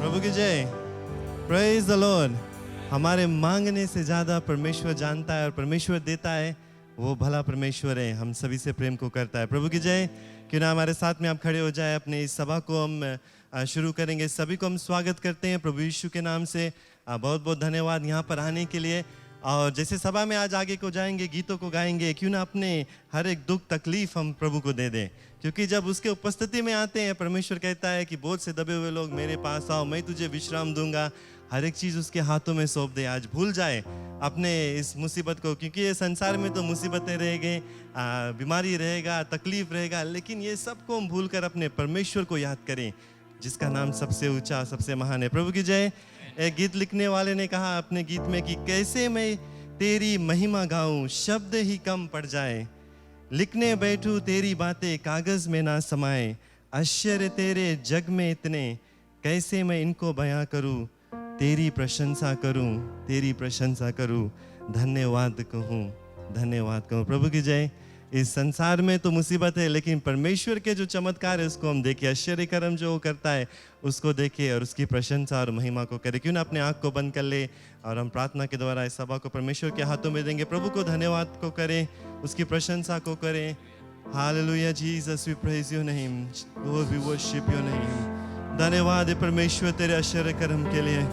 प्रभु की जय। Praise the Lord. हमारे मांगने से ज्यादा परमेश्वर जानता है और परमेश्वर देता है। वो भला परमेश्वर है, हम सभी से प्रेम को करता है। प्रभु की जय। क्यों ना हमारे साथ में आप खड़े हो जाए। अपने इस सभा को हम शुरू करेंगे। सभी को हम स्वागत करते हैं प्रभु यीशु के नाम से। बहुत बहुत धन्यवाद यहाँ पर आने के लिए। और जैसे सभा में आज आगे को जाएंगे, गीतों को गाएंगे, क्यों ना अपने हर एक दुख तकलीफ हम प्रभु को दे दें, क्योंकि जब उसके उपस्थिति में आते हैं परमेश्वर कहता है कि बोझ से दबे हुए लोग मेरे पास आओ, मैं तुझे विश्राम दूंगा। हर एक चीज़ उसके हाथों में सौंप दे। आज भूल जाए अपने इस मुसीबत को, क्योंकि ये संसार में तो मुसीबतें रहेंगे, बीमारी रहेगा, तकलीफ रहेगा, लेकिन ये सबको हम भूल कर अपने परमेश्वर को याद करें जिसका नाम सबसे ऊंचा सबसे महान है। प्रभु की जय। एक गीत लिखने वाले ने कहा अपने गीत में कि कैसे मैं तेरी महिमा गाऊं, शब्द ही कम पड़ जाए, लिखने बैठूं तेरी बातें कागज में ना समाए, आश्चर्य तेरे जग में इतने, कैसे मैं इनको बयां करूं, तेरी प्रशंसा करूं, तेरी प्रशंसा करूं, धन्यवाद कहूं, धन्यवाद कहूं। प्रभु की जय। इस संसार में तो मुसीबत है, लेकिन परमेश्वर के जो चमत्कार है उसको हम देखिए, आश्चर्य कर्म जो वो करता है उसको देखिए और उसकी प्रशंसा और महिमा को करें। क्यों ना अपने आँख को बंद कर ले और हम प्रार्थना के द्वारा इस सभा को परमेश्वर के हाथों में देंगे। प्रभु को धन्यवाद को करें, उसकी प्रशंसा को करें। Hallelujah Jesus, we praise your name, Lord we worship your name. धन्यवाद है परमेश्वर तेरे आश्चर्य कर्म के लिए।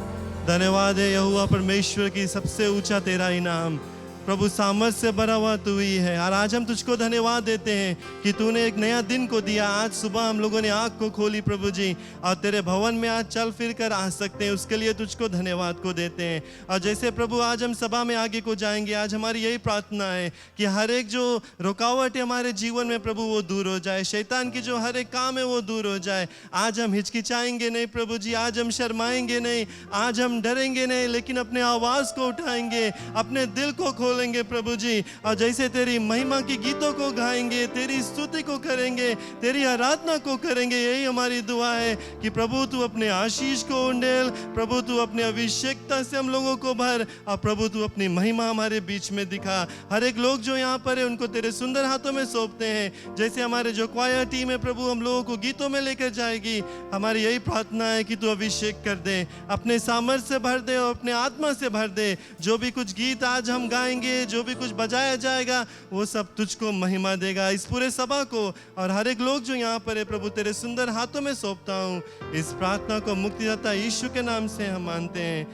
धन्यवाद है यहोवा परमेश्वर की सबसे ऊंचा तेरा इनाम। प्रभु सामर्थ से भरा हुआ तू ही है। और आज हम तुझको धन्यवाद देते हैं कि तूने एक नया दिन को दिया। आज सुबह हम लोगों ने आँख को खोली प्रभु जी, और तेरे भवन में आज चल फिर कर आ सकते हैं, उसके लिए तुझको धन्यवाद को देते हैं। और जैसे प्रभु आज हम सभा में आगे को जाएंगे, आज हमारी यही प्रार्थना है कि हर एक जो रुकावट है हमारे जीवन में प्रभु वो दूर हो जाए, शैतान की जो हर एक काम है वो दूर हो जाए। आज हम हिचकिचाएंगे नहीं प्रभु जी, आज हम शर्माएंगे नहीं, आज हम डरेंगे नहीं, लेकिन अपने आवाज़ को उठाएंगे, अपने दिल को खोलेंगे प्रभु जी। और जैसे तेरी महिमा की गीतों को गाएंगे, तेरी स्तुति को करेंगे, तेरी आराधना को करेंगे, यही हमारी दुआ है कि प्रभु तू अपने आशीष को उंडेल, प्रभु तू अपने अभिषेकता से हम लोगों को भर, और प्रभु तू अपनी महिमा हमारे बीच में दिखा। हर एक लोग जो यहाँ पर है उनको तेरे सुंदर हाथों में सौंपते हैं। जैसे हमारे जो क्वायर टीम है प्रभु हम लोगों को गीतों में लेकर जाएगी, हमारी यही प्रार्थना है कि तू अभिषेक कर दे, अपने सामर्थ्य से भर दे और अपने आत्मा से भर दे। जो भी कुछ गीत आज हम गाएंगे, जो भी कुछ बजाया जाएगा, वो सब तुझको महिमा देगा। इस पूरे सभा को और हर एक लोग जो यहाँ पर है प्रभु तेरे सुंदर हाथों में सौंपता हूँ। इस प्रार्थना को मुक्तिदाता यीशु के नाम से हम मानते हैं,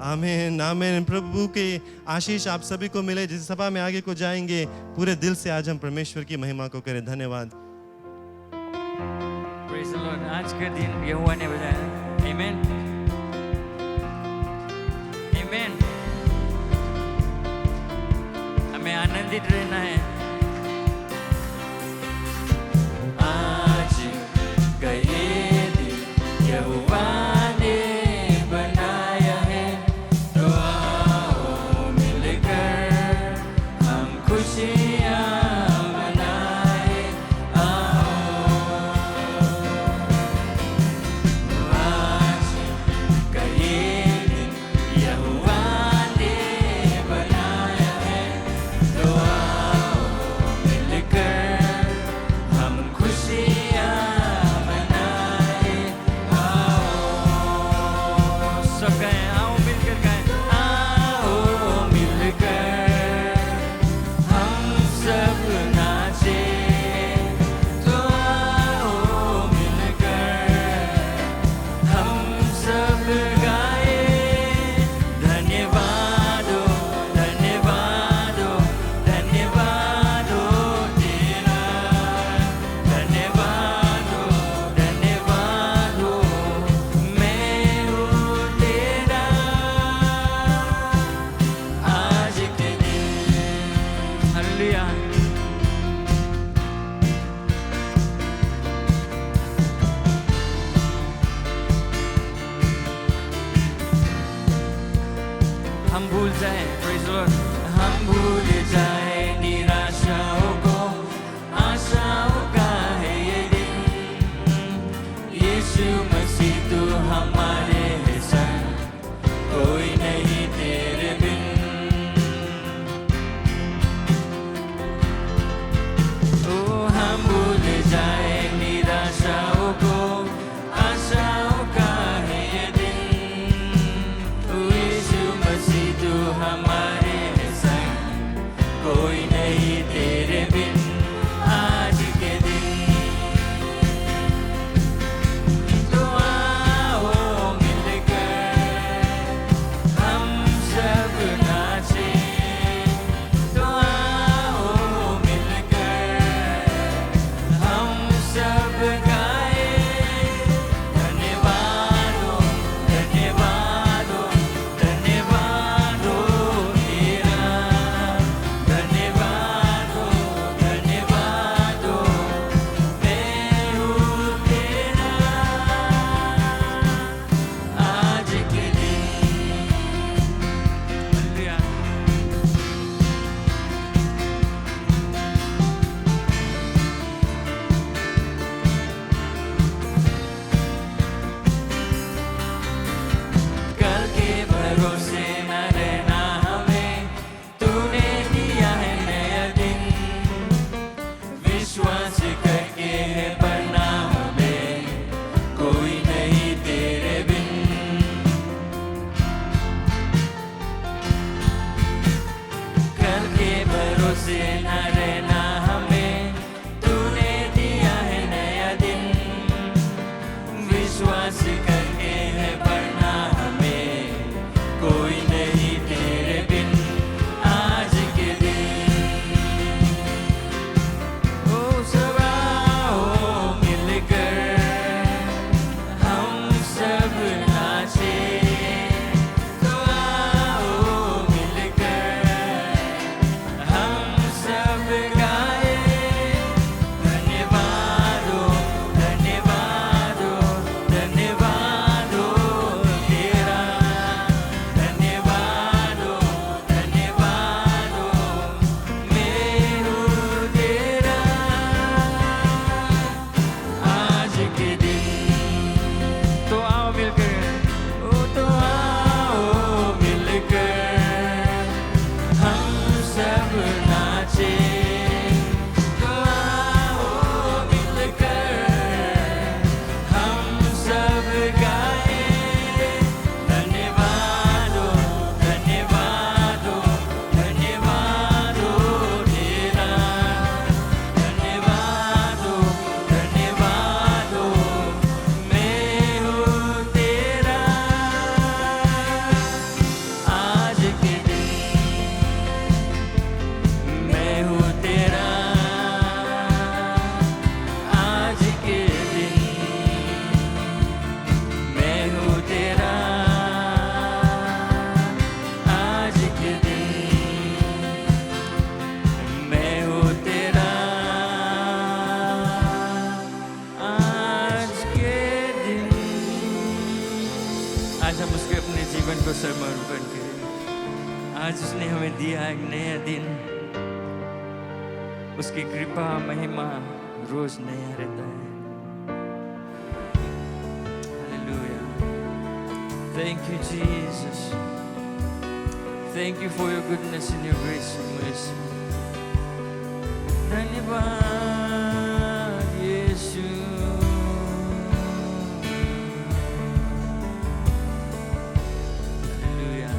आमीन आमीन। प्रभु के आशीष आप सभी को मिले। जिस सभा में आगे को जाएंगे, पूरे दिल से आज हम परमेश्वर की महिमा को करें। धन्यवाद। Praise the Lord. आज के दिन यहोवा ने बजाया। आमीन आमीन। हमें आनंदित रहना है। आज गए दिन यहोवा ने बनाया है, तो हम भूल जाए, praise the Lord, हम भूल जाए निराशाओं को, आशाओं का है ये दिन। यीशु मसीह तू हमारे है संग, कोई नहीं तेरे बिन। ओ हम भूल जाए निराशाओं को, आशाओं का है ये दिन। ओ यीशु मसीह तू हमारे है संग, कोई नहीं तेरे बिन। आज के दिन तो आओ मिलकर हम सब नाचें, तो आओ मिलकर हम सब गाएं। धन्यवाद हो, धन्यवाद हो, धन्यवाद हो तेरा, धन्यवाद हो, धन्यवाद हो, मैं हूँ तेरा। आज के दिन हालेलुया। कल के भरोसे न रहना हमें, तूने दिया है नया दिन। विश्वास करके है बढ़ना हमें, कोई नहीं तेरे बिन। कल के भरोसे न रहना हमें, तूने दिया है नया दिन। विश्वास करके है बढ़ना हमें, कोई नहीं तेरे बिन। आज के दिन ओ सब आओ मिलकर हम सब नाचें, तो आओ मिलकर हम सब गाएं। धन्यवाद हो, धन्यवाद हो, धन्यवाद हो तेरा, धन्यवाद हो, धन्यवाद हो, मैं हूँ तेरा। आज के दिन तो आओ मिलकर, ओ तो आओ मिलकर हम सब नाचें, तो आओ मिलकर हम सब गाएं। धन्यवाद हो, धन्यवाद हो, धन्यवाद हो तेरा, धन्यवाद हो, धन्यवाद हो, मैं हूँ तेरा। आज के दिन मैं हूँ तेरा, आज के दिन मैं हूँ तेरा, आज के दिन मैं हूँ तेरा, आज के दिन। आज हम उसके अपने जीवन को समर्पण करें। आज उसने हमें दिया एक नया दिन। उसकी कृपा महिमा रोज नया रहता है। Hallelujah. Thank you, Jesus. Thank you for your goodness and your grace and mercy. धन्यवाद यीशु। हालेलुया।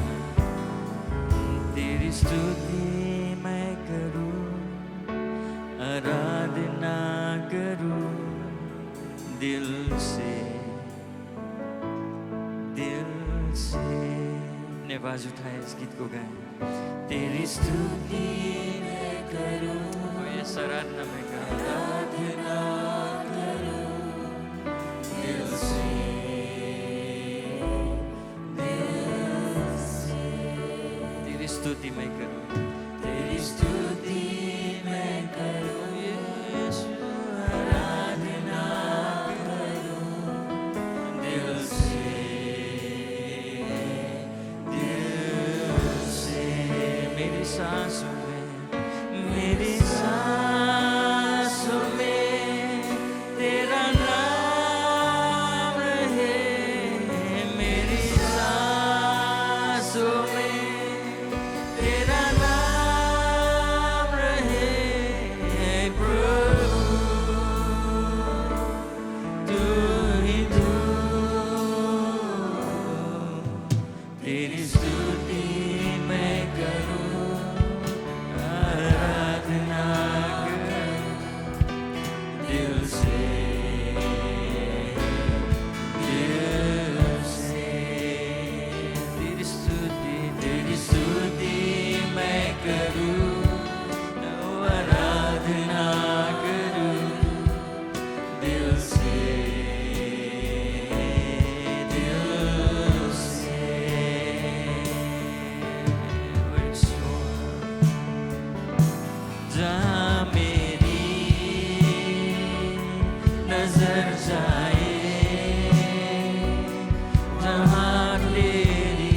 तेरी स्तुति मैं करूं, आराधना करूं दिल से, दिल से। अपने आवाज उठाए इस गीत को गाएं। तेरी स्तुति मैं करूं, और ये आराधना मैं करूं, आराधना करूं दिल से, दिल से। तेरी स्तुति मैं करूं, तेरी स्तुति मैं करूं यीशु, आराधना करूं दिल से, दिल सांसों में तेरा नाम रहे, मेरी सांसों में तेरा नाम रहे प्रभु, तू ही तू, तेरी स्तुति मैं करूं, आराधना करूं दिल से, दिल से। तेरी स्तुति मैं करूं, आराधना करूं दिल से, दिल से। जहाँ मेरी नजर जाए, जहाँ तेरी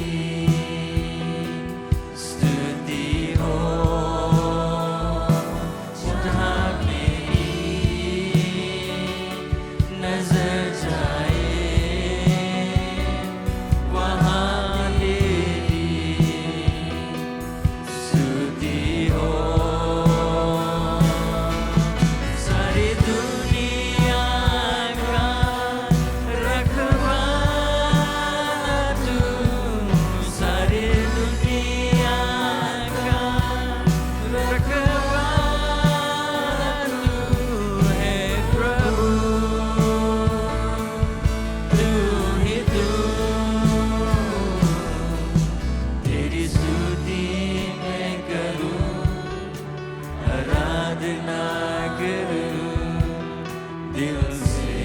स्तुति हो, जहाँ मेरी नजर जाए, वहाँ तेरी स्तुति हो। सारी दुनिया का रखवाला तू, सारी दुनिया का रखवाला तू है प्रभु, तू ही तू, तेरी स्तुति मैं करूं, आराधना करूं दिल से,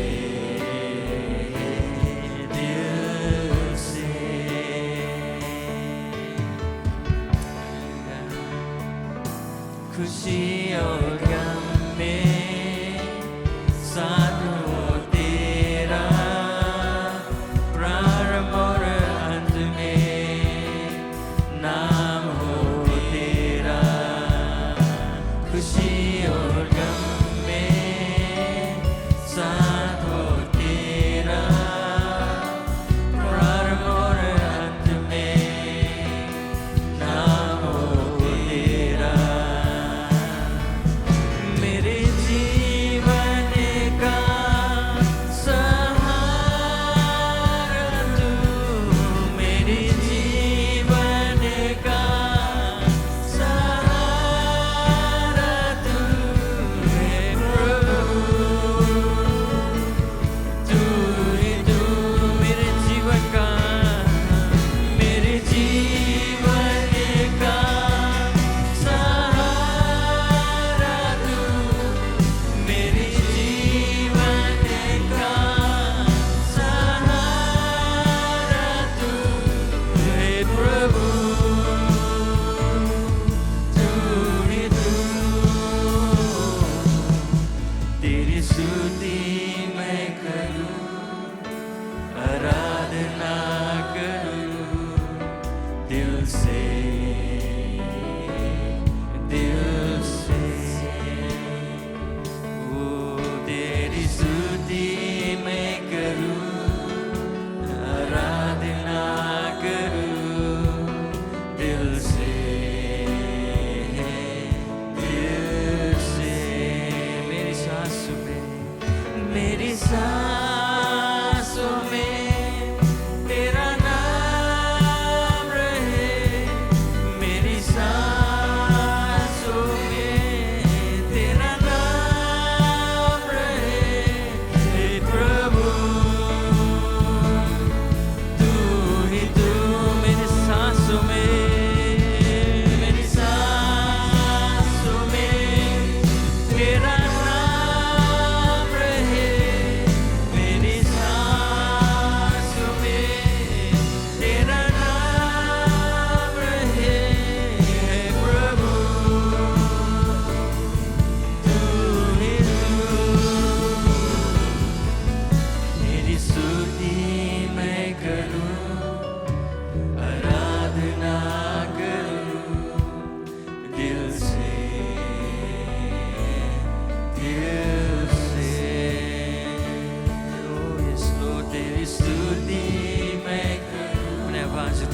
दिल से। खुशी और गम में साथ हो तेरा, प्रारंभ और अंत में नाम हो तेरा। खुशी और गम में साथ हो तेरा, प्रारंभ और अंत में नाम हो तेरा।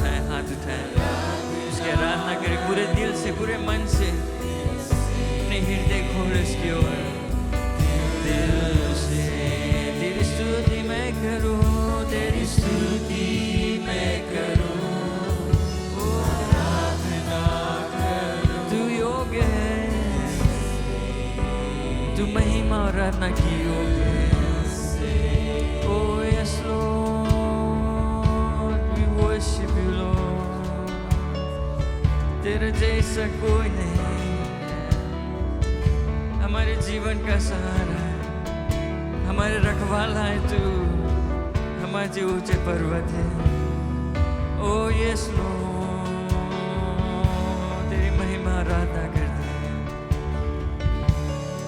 उठाए, हाथ उठाए, उसकी आराधना करें पूरे दिल से, पूरे मन से, अपने हृदय खोल उसकी ओर दिल से। तेरी स्तुति मैं करूं, तेरी स्तुति मैं करूं, ओ आराधना करूं। तू योग्य है, तू महिमा और आराधना की योग्य है। Oh yes Lord, we worship you Lord. तेरे जैसा कोई नहीं है, हमारे जीवन का सहारा है, हमारे रखवाला है तू, हमारे जो ऊंचे पर्वत है। Oh yes Lord, तेरी महिमा आराधना करते हैं,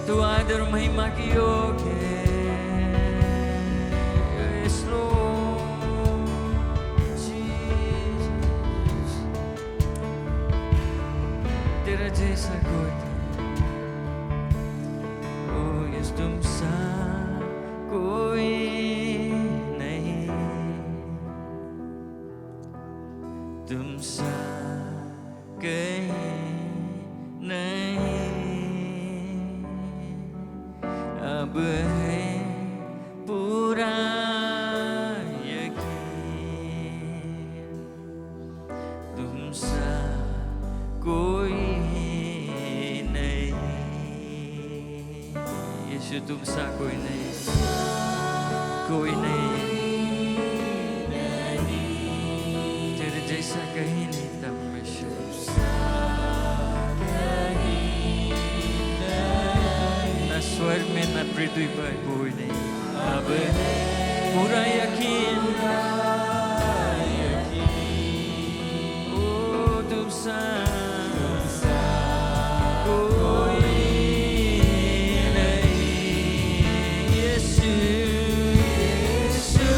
तू आदर और महिमा की योग्य है। Yes Lord, Jesus, तेरा जैसा कोई नहीं। Oh yes, तुम सा कोई नहीं, तुम सा कहीं नहीं। अब है पूरा यकीन, तुम सा कोई नहीं। यीशु तुम सा कोई नहीं, कोई नहीं, तेरे जैसा कहीं नहीं था परमेश्वर। न स्वर्ग में न पृथ्वी पर कोई नहीं। अब है पूरा यकीन, ओ तुम सा कोई नहीं। यीशु, यीशु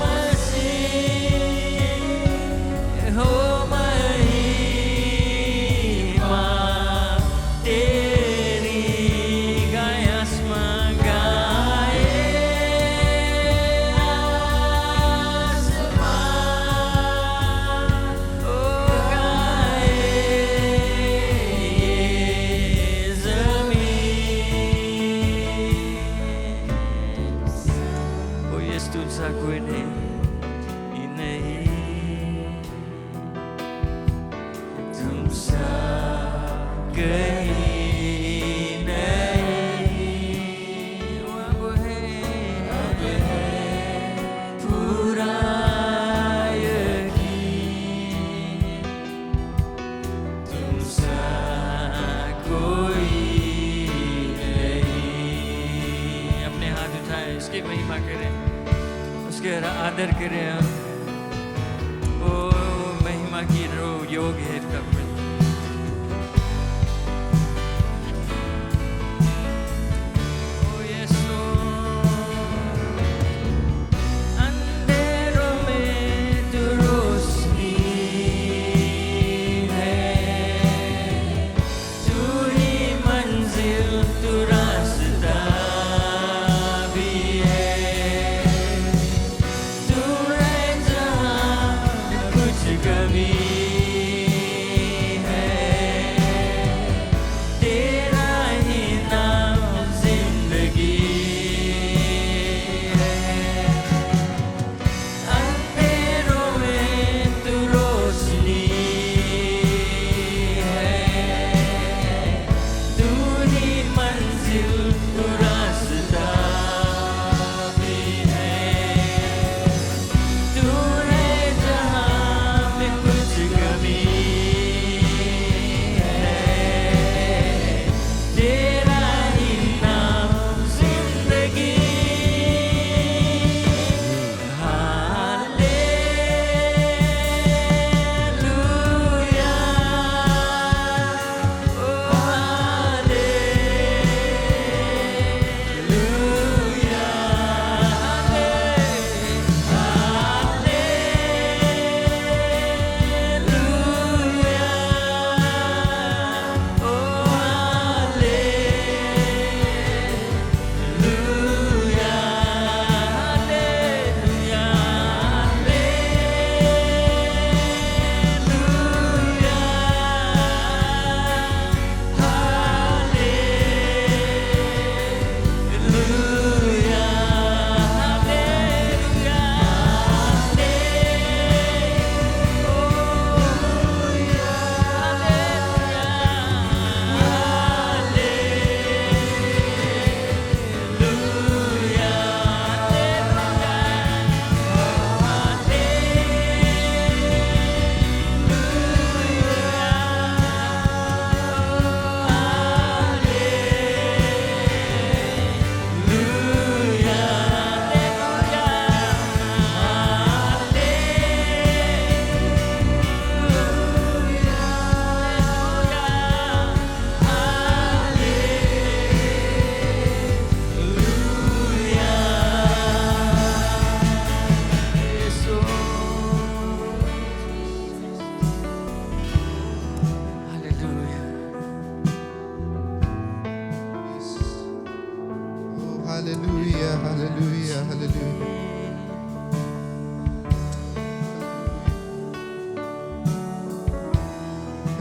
मसीह, हो महिमा तेरी गाए आसमां गाए, आसमां ओ गाए ये ज़मीन। ओ यीशु तुझसा कोई नहीं, तुमसा कहीं नहीं। अब है पूरा यकीन, तुमसा कोई नहीं। अपने हाथ उठाए, इसकी महिमा करें, उसके आदर करें हम। ओ महिमा की रो योग है कब कभी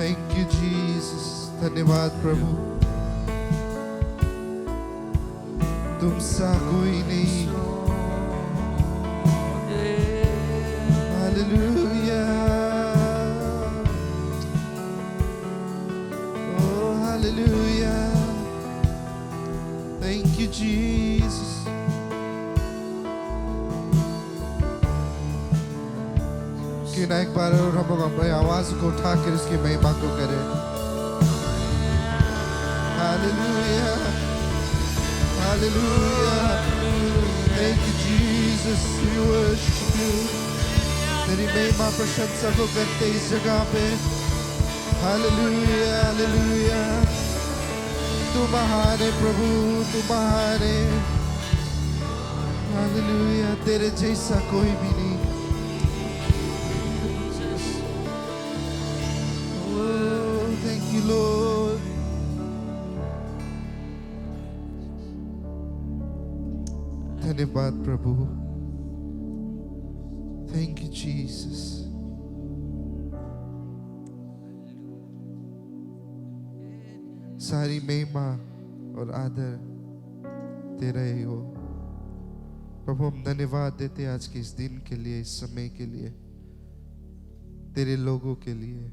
थैंक यू जीसस, धन्यवाद प्रभु, तुम सा कोई नहीं। Hallelujah, oh hallelujah, thank you Jesus. क्यों ना एक बार और हम लोग अपनी आवाज को उठाकर उसकी महिमा को करें। Hallelujah, hallelujah, thank you Jesus, we worship you. तेरी महिमा प्रशंसा को करते इस जगह पे। हालेलुया, हालेलुया, तू महान है प्रभु, तू महान है। हालेलुया, तेरे जैसा कोई भी नहीं। Thank you, Lord. धन्यवाद प्रभु, थैंक यू जीसस। सारी महिमा और आदर तेरा ही हो प्रभु। हम धन्यवाद देते हैं आज के इस दिन के लिए, इस समय के लिए, तेरे लोगों के लिए।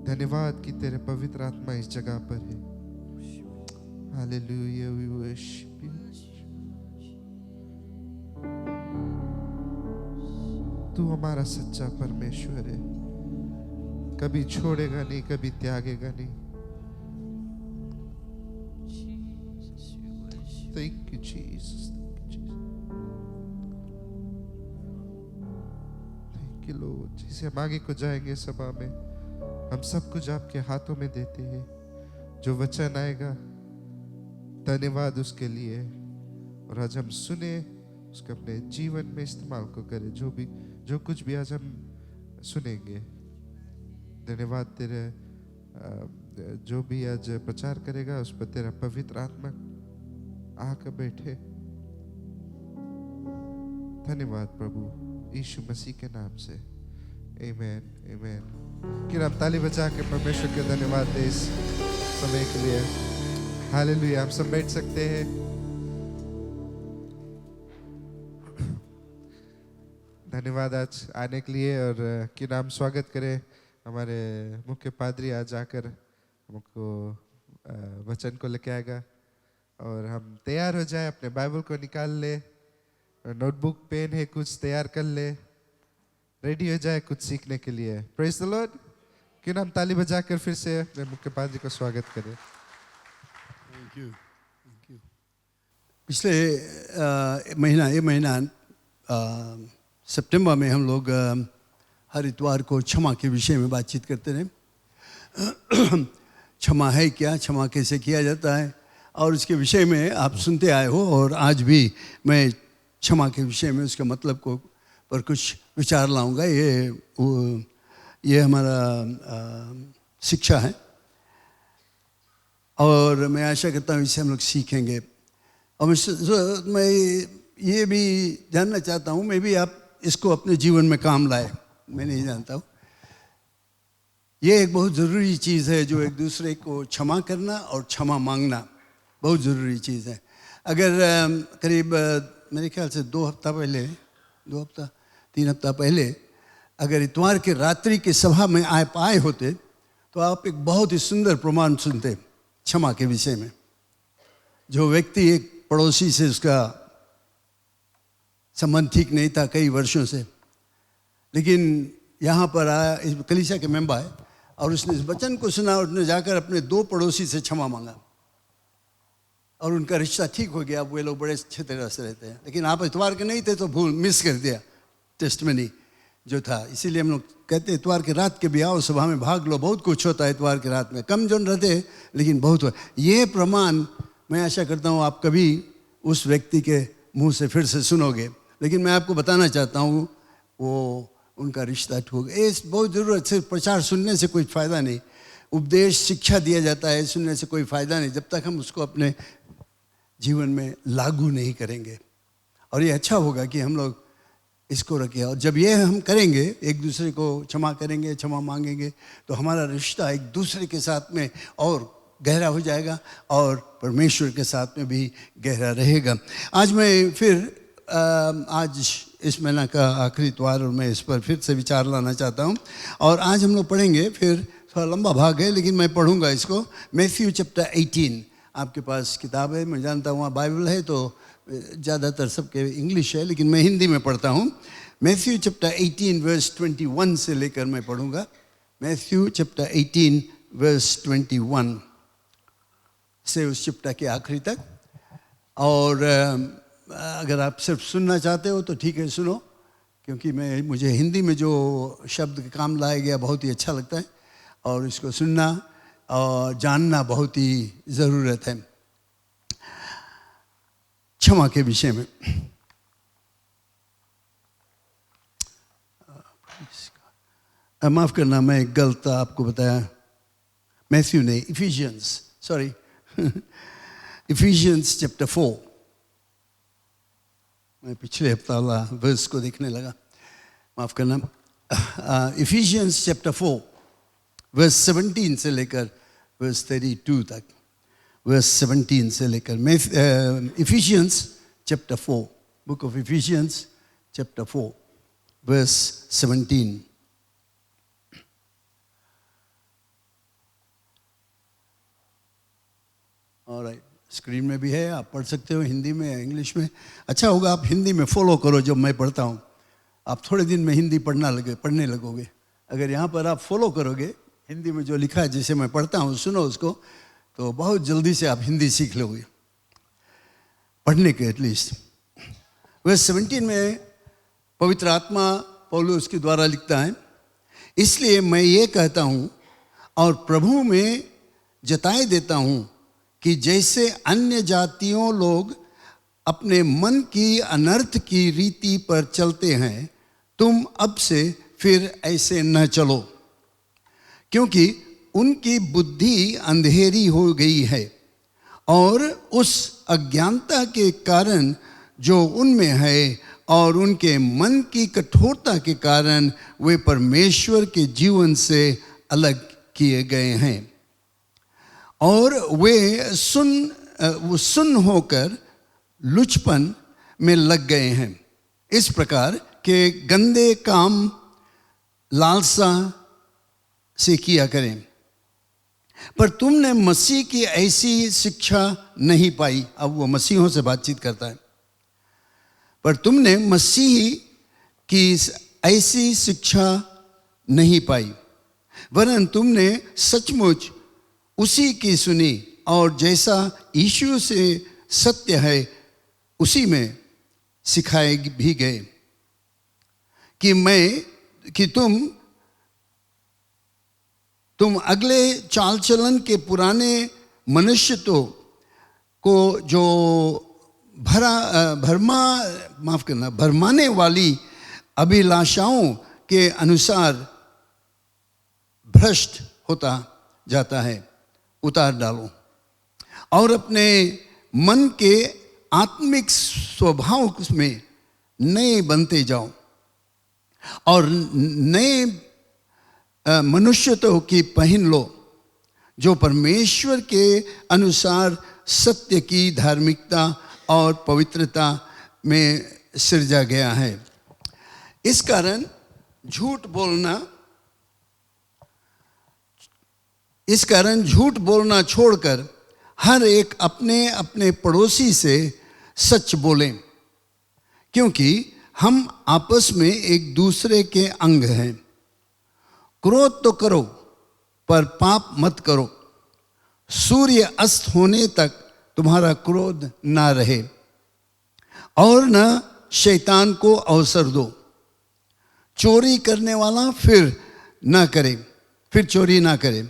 धन्यवाद कि तेरे पवित्र आत्मा इस जगह पर है। Hallelujah, we worship you. तू हमारा सच्चा परमेश्वर है, कभी छोड़ेगा नहीं, कभी त्यागेगा नहीं। Thank you Jesus, thank you Lord. जैसे हम आगे को जाएंगे सभा में, हम सब कुछ आपके हाथों में देते हैं। जो वचन आएगा, धन्यवाद उसके लिए। और आज हम सुने, उसको अपने जीवन में इस्तेमाल को करें। जो कुछ भी आज हम सुनेंगे, धन्यवाद तेरे जो भी आज प्रचार करेगा उस पर तेरा पवित्र आत्मा आकर बैठे। धन्यवाद प्रभु, यीशु मसीह के नाम से, आमीन, आमीन। कि हम ताली बजा के परमेश्वर के धन्यवाद दे इस समय के लिए। हालेलुया, हम सब बैठ सकते हैं। धन्यवाद आज आने के लिए। और कि नाम स्वागत करें हमारे मुख्य पादरी आज आकर हमको वचन को लेके आएगा। और हम तैयार हो जाए, अपने बाइबल को निकाल ले, नोटबुक पेन है कुछ तैयार कर ले, रेडी हो जाए कुछ सीखने के लिए। Praise the Lord. क्यों ना हम ताली बजाकर फिर से अपने मुख्य पादरी को स्वागत करें। Thank you, thank you. पिछले ये महीना सितंबर में हम लोग हर इतवार को क्षमा के विषय में बातचीत करते रहे। क्षमा है क्या, क्षमा कैसे किया जाता है, और इसके विषय में आप सुनते आए हो। और आज भी मैं क्षमा के विषय में उसके मतलब को पर कुछ विचार लाऊंगा। ये हमारा शिक्षा है और मैं आशा करता हूँ इससे हम लोग सीखेंगे। और मैं ये भी जानना चाहता हूँ, मैं भी आप इसको अपने जीवन में काम लाए। मैं नहीं जानता हूँ, ये एक बहुत ज़रूरी चीज़ है जो एक दूसरे को क्षमा करना और क्षमा मांगना बहुत ज़रूरी चीज़ है। अगर करीब मेरे ख्याल से 3 हफ्ता पहले अगर इतवार के रात्रि के सभा में आए होते तो आप एक बहुत ही सुंदर प्रमाण सुनते क्षमा के विषय में। जो व्यक्ति एक पड़ोसी से उसका संबंध ठीक नहीं था कई वर्षों से, लेकिन यहाँ पर आया, इस कलीसिया के मेंबर है, और उसने इस वचन को सुना और उसने जाकर अपने 2 पड़ोसी से क्षमा मांगा और उनका रिश्ता ठीक हो गया। वो लोग बड़े अच्छे तरह से रहते हैं। लेकिन आप इतवार के नहीं थे तो मिस कर दिया टेस्टमनी जो था। इसीलिए हम लोग कहते हैं इतवार के रात के भी आओ, सभा में भाग लो, बहुत कुछ होता है इतवार के रात में। कम जन रहते लेकिन बहुत ये प्रमाण मैं आशा करता हूँ आप कभी उस व्यक्ति के मुंह से फिर से सुनोगे। लेकिन मैं आपको बताना चाहता हूँ वो उनका रिश्ता ठूक ये बहुत ज़रूरत। सिर्फ प्रचार सुनने से कोई फ़ायदा नहीं, उपदेश शिक्षा दिया जाता है, सुनने से कोई फ़ायदा नहीं जब तक हम उसको अपने जीवन में लागू नहीं करेंगे। और ये अच्छा होगा कि हम लोग इसको रखिए। और जब ये हम करेंगे, एक दूसरे को क्षमा करेंगे, क्षमा मांगेंगे, तो हमारा रिश्ता एक दूसरे के साथ में और गहरा हो जाएगा और परमेश्वर के साथ में भी गहरा रहेगा। आज मैं फिर आज इस महीना का आखिरी इतवार और मैं इस पर फिर से विचार लाना चाहता हूँ। और आज हम लोग पढ़ेंगे, फिर थोड़ा लंबा भाग है लेकिन मैं पढ़ूंगा इसको, मैथ्यू चैप्टर 18। आपके पास किताब है, मैं जानता हूँ बाइबल है, तो ज़्यादातर सबके इंग्लिश है लेकिन मैं हिंदी में पढ़ता हूँ। मैथ्यू चैप्टर 18 वर्स 21 से लेकर मैं पढ़ूंगा। मैथ्यू चैप्टर 18 वर्स 21 से उस चैप्टर के आखिरी तक। और अगर आप सिर्फ सुनना चाहते हो तो ठीक है, सुनो, क्योंकि मुझे हिंदी में जो शब्द काम लाया गया बहुत ही अच्छा लगता है और इसको सुनना और जानना बहुत ही ज़रूरत है। क्षमा के विषय में माफ़ करना, मैं गलत आपको बताया। मैथ्यू ने इफिशियंस चैप्टर 4, मैं पिछले हफ्ता वाला वर्स को देखने लगा, माफ़ करना। इफिशियंस चैप्टर 4 वर्स 17 से लेकर वर्स 32 तक, वर्स 17 से लेकर Ephesians chapter 4, book of Ephesians chapter 4 verse 17। Alright, screen में भी है, आप पढ़ सकते हो हिंदी में या इंग्लिश में। अच्छा होगा आप हिंदी में फॉलो करो जब मैं पढ़ता हूँ, आप थोड़े दिन में हिंदी पढ़ने लगोगे। अगर यहाँ पर आप फॉलो करोगे हिंदी में जो लिखा है, जैसे मैं पढ़ता हूँ, सुनो उसको, तो बहुत जल्दी से आप हिंदी सीख लोगे, पढ़ने के एटलीस्ट। वर्स 17 में पवित्र आत्मा पौलुस के द्वारा लिखता है, इसलिए मैं ये कहता हूँ और प्रभु में जताए देता हूँ कि जैसे अन्य जातियों लोग अपने मन की अनर्थ की रीति पर चलते हैं, तुम अब से फिर ऐसे न चलो, क्योंकि उनकी बुद्धि अंधेरी हो गई है और उस अज्ञानता के कारण जो उनमें है और उनके मन की कठोरता के कारण वे परमेश्वर के जीवन से अलग किए गए हैं और वे सुन्न होकर लुचपन में लग गए हैं। इस प्रकार के गंदे काम लालसा से किया करें। पर तुमने मसीह की ऐसी शिक्षा नहीं पाई। अब वो मसीहों से बातचीत करता है। पर तुमने मसीह की ऐसी शिक्षा नहीं पाई, वरन तुमने सचमुच उसी की सुनी और जैसा यीशु से सत्य है उसी में सिखाए भी गए कि तुम अगले चाल चलन के पुराने मनुष्यत्व को जो भरमाने वाली अभिलाषाओं के अनुसार भ्रष्ट होता जाता है उतार डालो और अपने मन के आत्मिक स्वभाव में नए बनते जाओ और नए मनुष्यत्व की पहन लो जो परमेश्वर के अनुसार सत्य की धार्मिकता और पवित्रता में सृजा गया है। इस कारण झूठ बोलना छोड़कर हर एक अपने अपने पड़ोसी से सच बोलें, क्योंकि हम आपस में एक दूसरे के अंग हैं। क्रोध तो करो पर पाप मत करो। सूर्य अस्त होने तक तुम्हारा क्रोध ना रहे और न शैतान को अवसर दो। चोरी करने वाला फिर चोरी ना करे,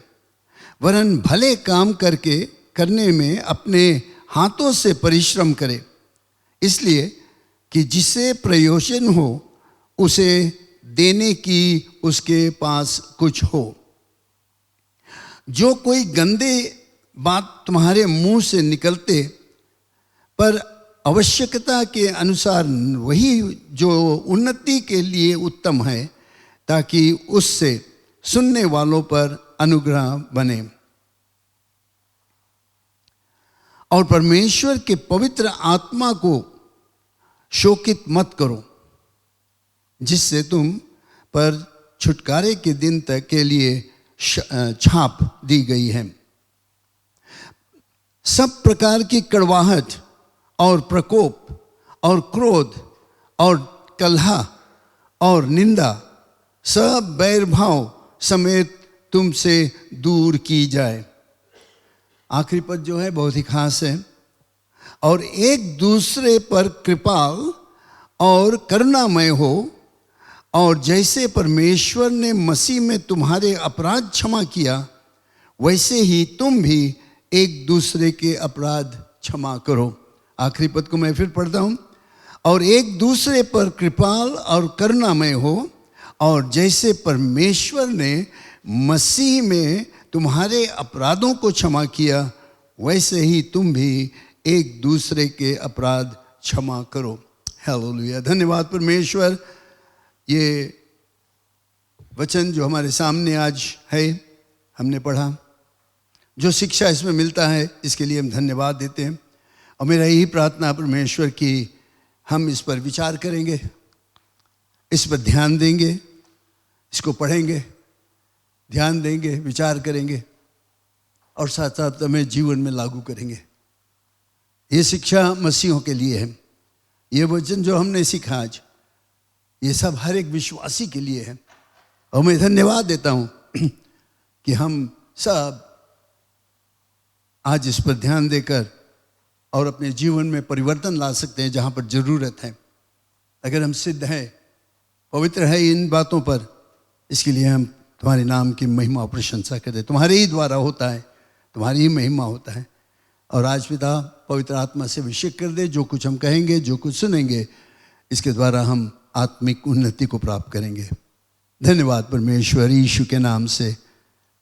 वरन भले काम करने में अपने हाथों से परिश्रम करे, इसलिए कि जिसे प्रयोजन हो उसे देने की उसके पास कुछ हो। जो कोई गंदे बात तुम्हारे मुंह से निकलते पर आवश्यकता के अनुसार वही जो उन्नति के लिए उत्तम है, ताकि उससे सुनने वालों पर अनुग्रह बने। और परमेश्वर के पवित्र आत्मा को शोकित मत करो, जिससे तुम पर छुटकारे के दिन तक के लिए छाप दी गई है। सब प्रकार की कड़वाहट और प्रकोप और क्रोध और कलह और निंदा सब बैरभाव समेत तुमसे दूर की जाए। आखिरी पद जो है बहुत ही खास है। और एक दूसरे पर कृपाल और करुणामय हो, और जैसे परमेश्वर ने मसीह में तुम्हारे अपराध क्षमा किया, वैसे ही तुम भी एक दूसरे के अपराध क्षमा करो। आखिरी पद को मैं फिर पढ़ता हूँ। और एक दूसरे पर कृपाल और करुणामय हो, और जैसे परमेश्वर ने मसीह में तुम्हारे अपराधों को क्षमा किया, वैसे ही तुम भी एक दूसरे के अपराध क्षमा करो। हालेलुया। धन्यवाद परमेश्वर। ये वचन जो हमारे सामने आज है, हमने पढ़ा, जो शिक्षा इसमें मिलता है, इसके लिए हम धन्यवाद देते हैं। और मेरा यही प्रार्थना परमेश्वर कि हम इस पर विचार करेंगे, इस पर ध्यान देंगे, इसको पढ़ेंगे, ध्यान देंगे, विचार करेंगे, और साथ साथ हमें जीवन में लागू करेंगे। ये शिक्षा मसीहों के लिए है। ये वचन जो हमने सीखा आज, ये सब हर एक विश्वासी के लिए है। और मैं धन्यवाद देता हूँ कि हम सब आज इस पर ध्यान देकर और अपने जीवन में परिवर्तन ला सकते हैं जहाँ पर ज़रूरत है। अगर हम सिद्ध हैं, पवित्र है इन बातों पर, इसके लिए हम तुम्हारे नाम की महिमा और प्रशंसा करते हैं। तुम्हारे ही द्वारा होता है, तुम्हारी ही महिमा होता है। और आज पिता पवित्र आत्मा से अभिषेक कर दे। जो कुछ हम कहेंगे, जो कुछ सुनेंगे, इसके द्वारा हम आत्मिक उन्नति को प्राप्त करेंगे। धन्यवाद परमेश्वर, यीशु के नाम से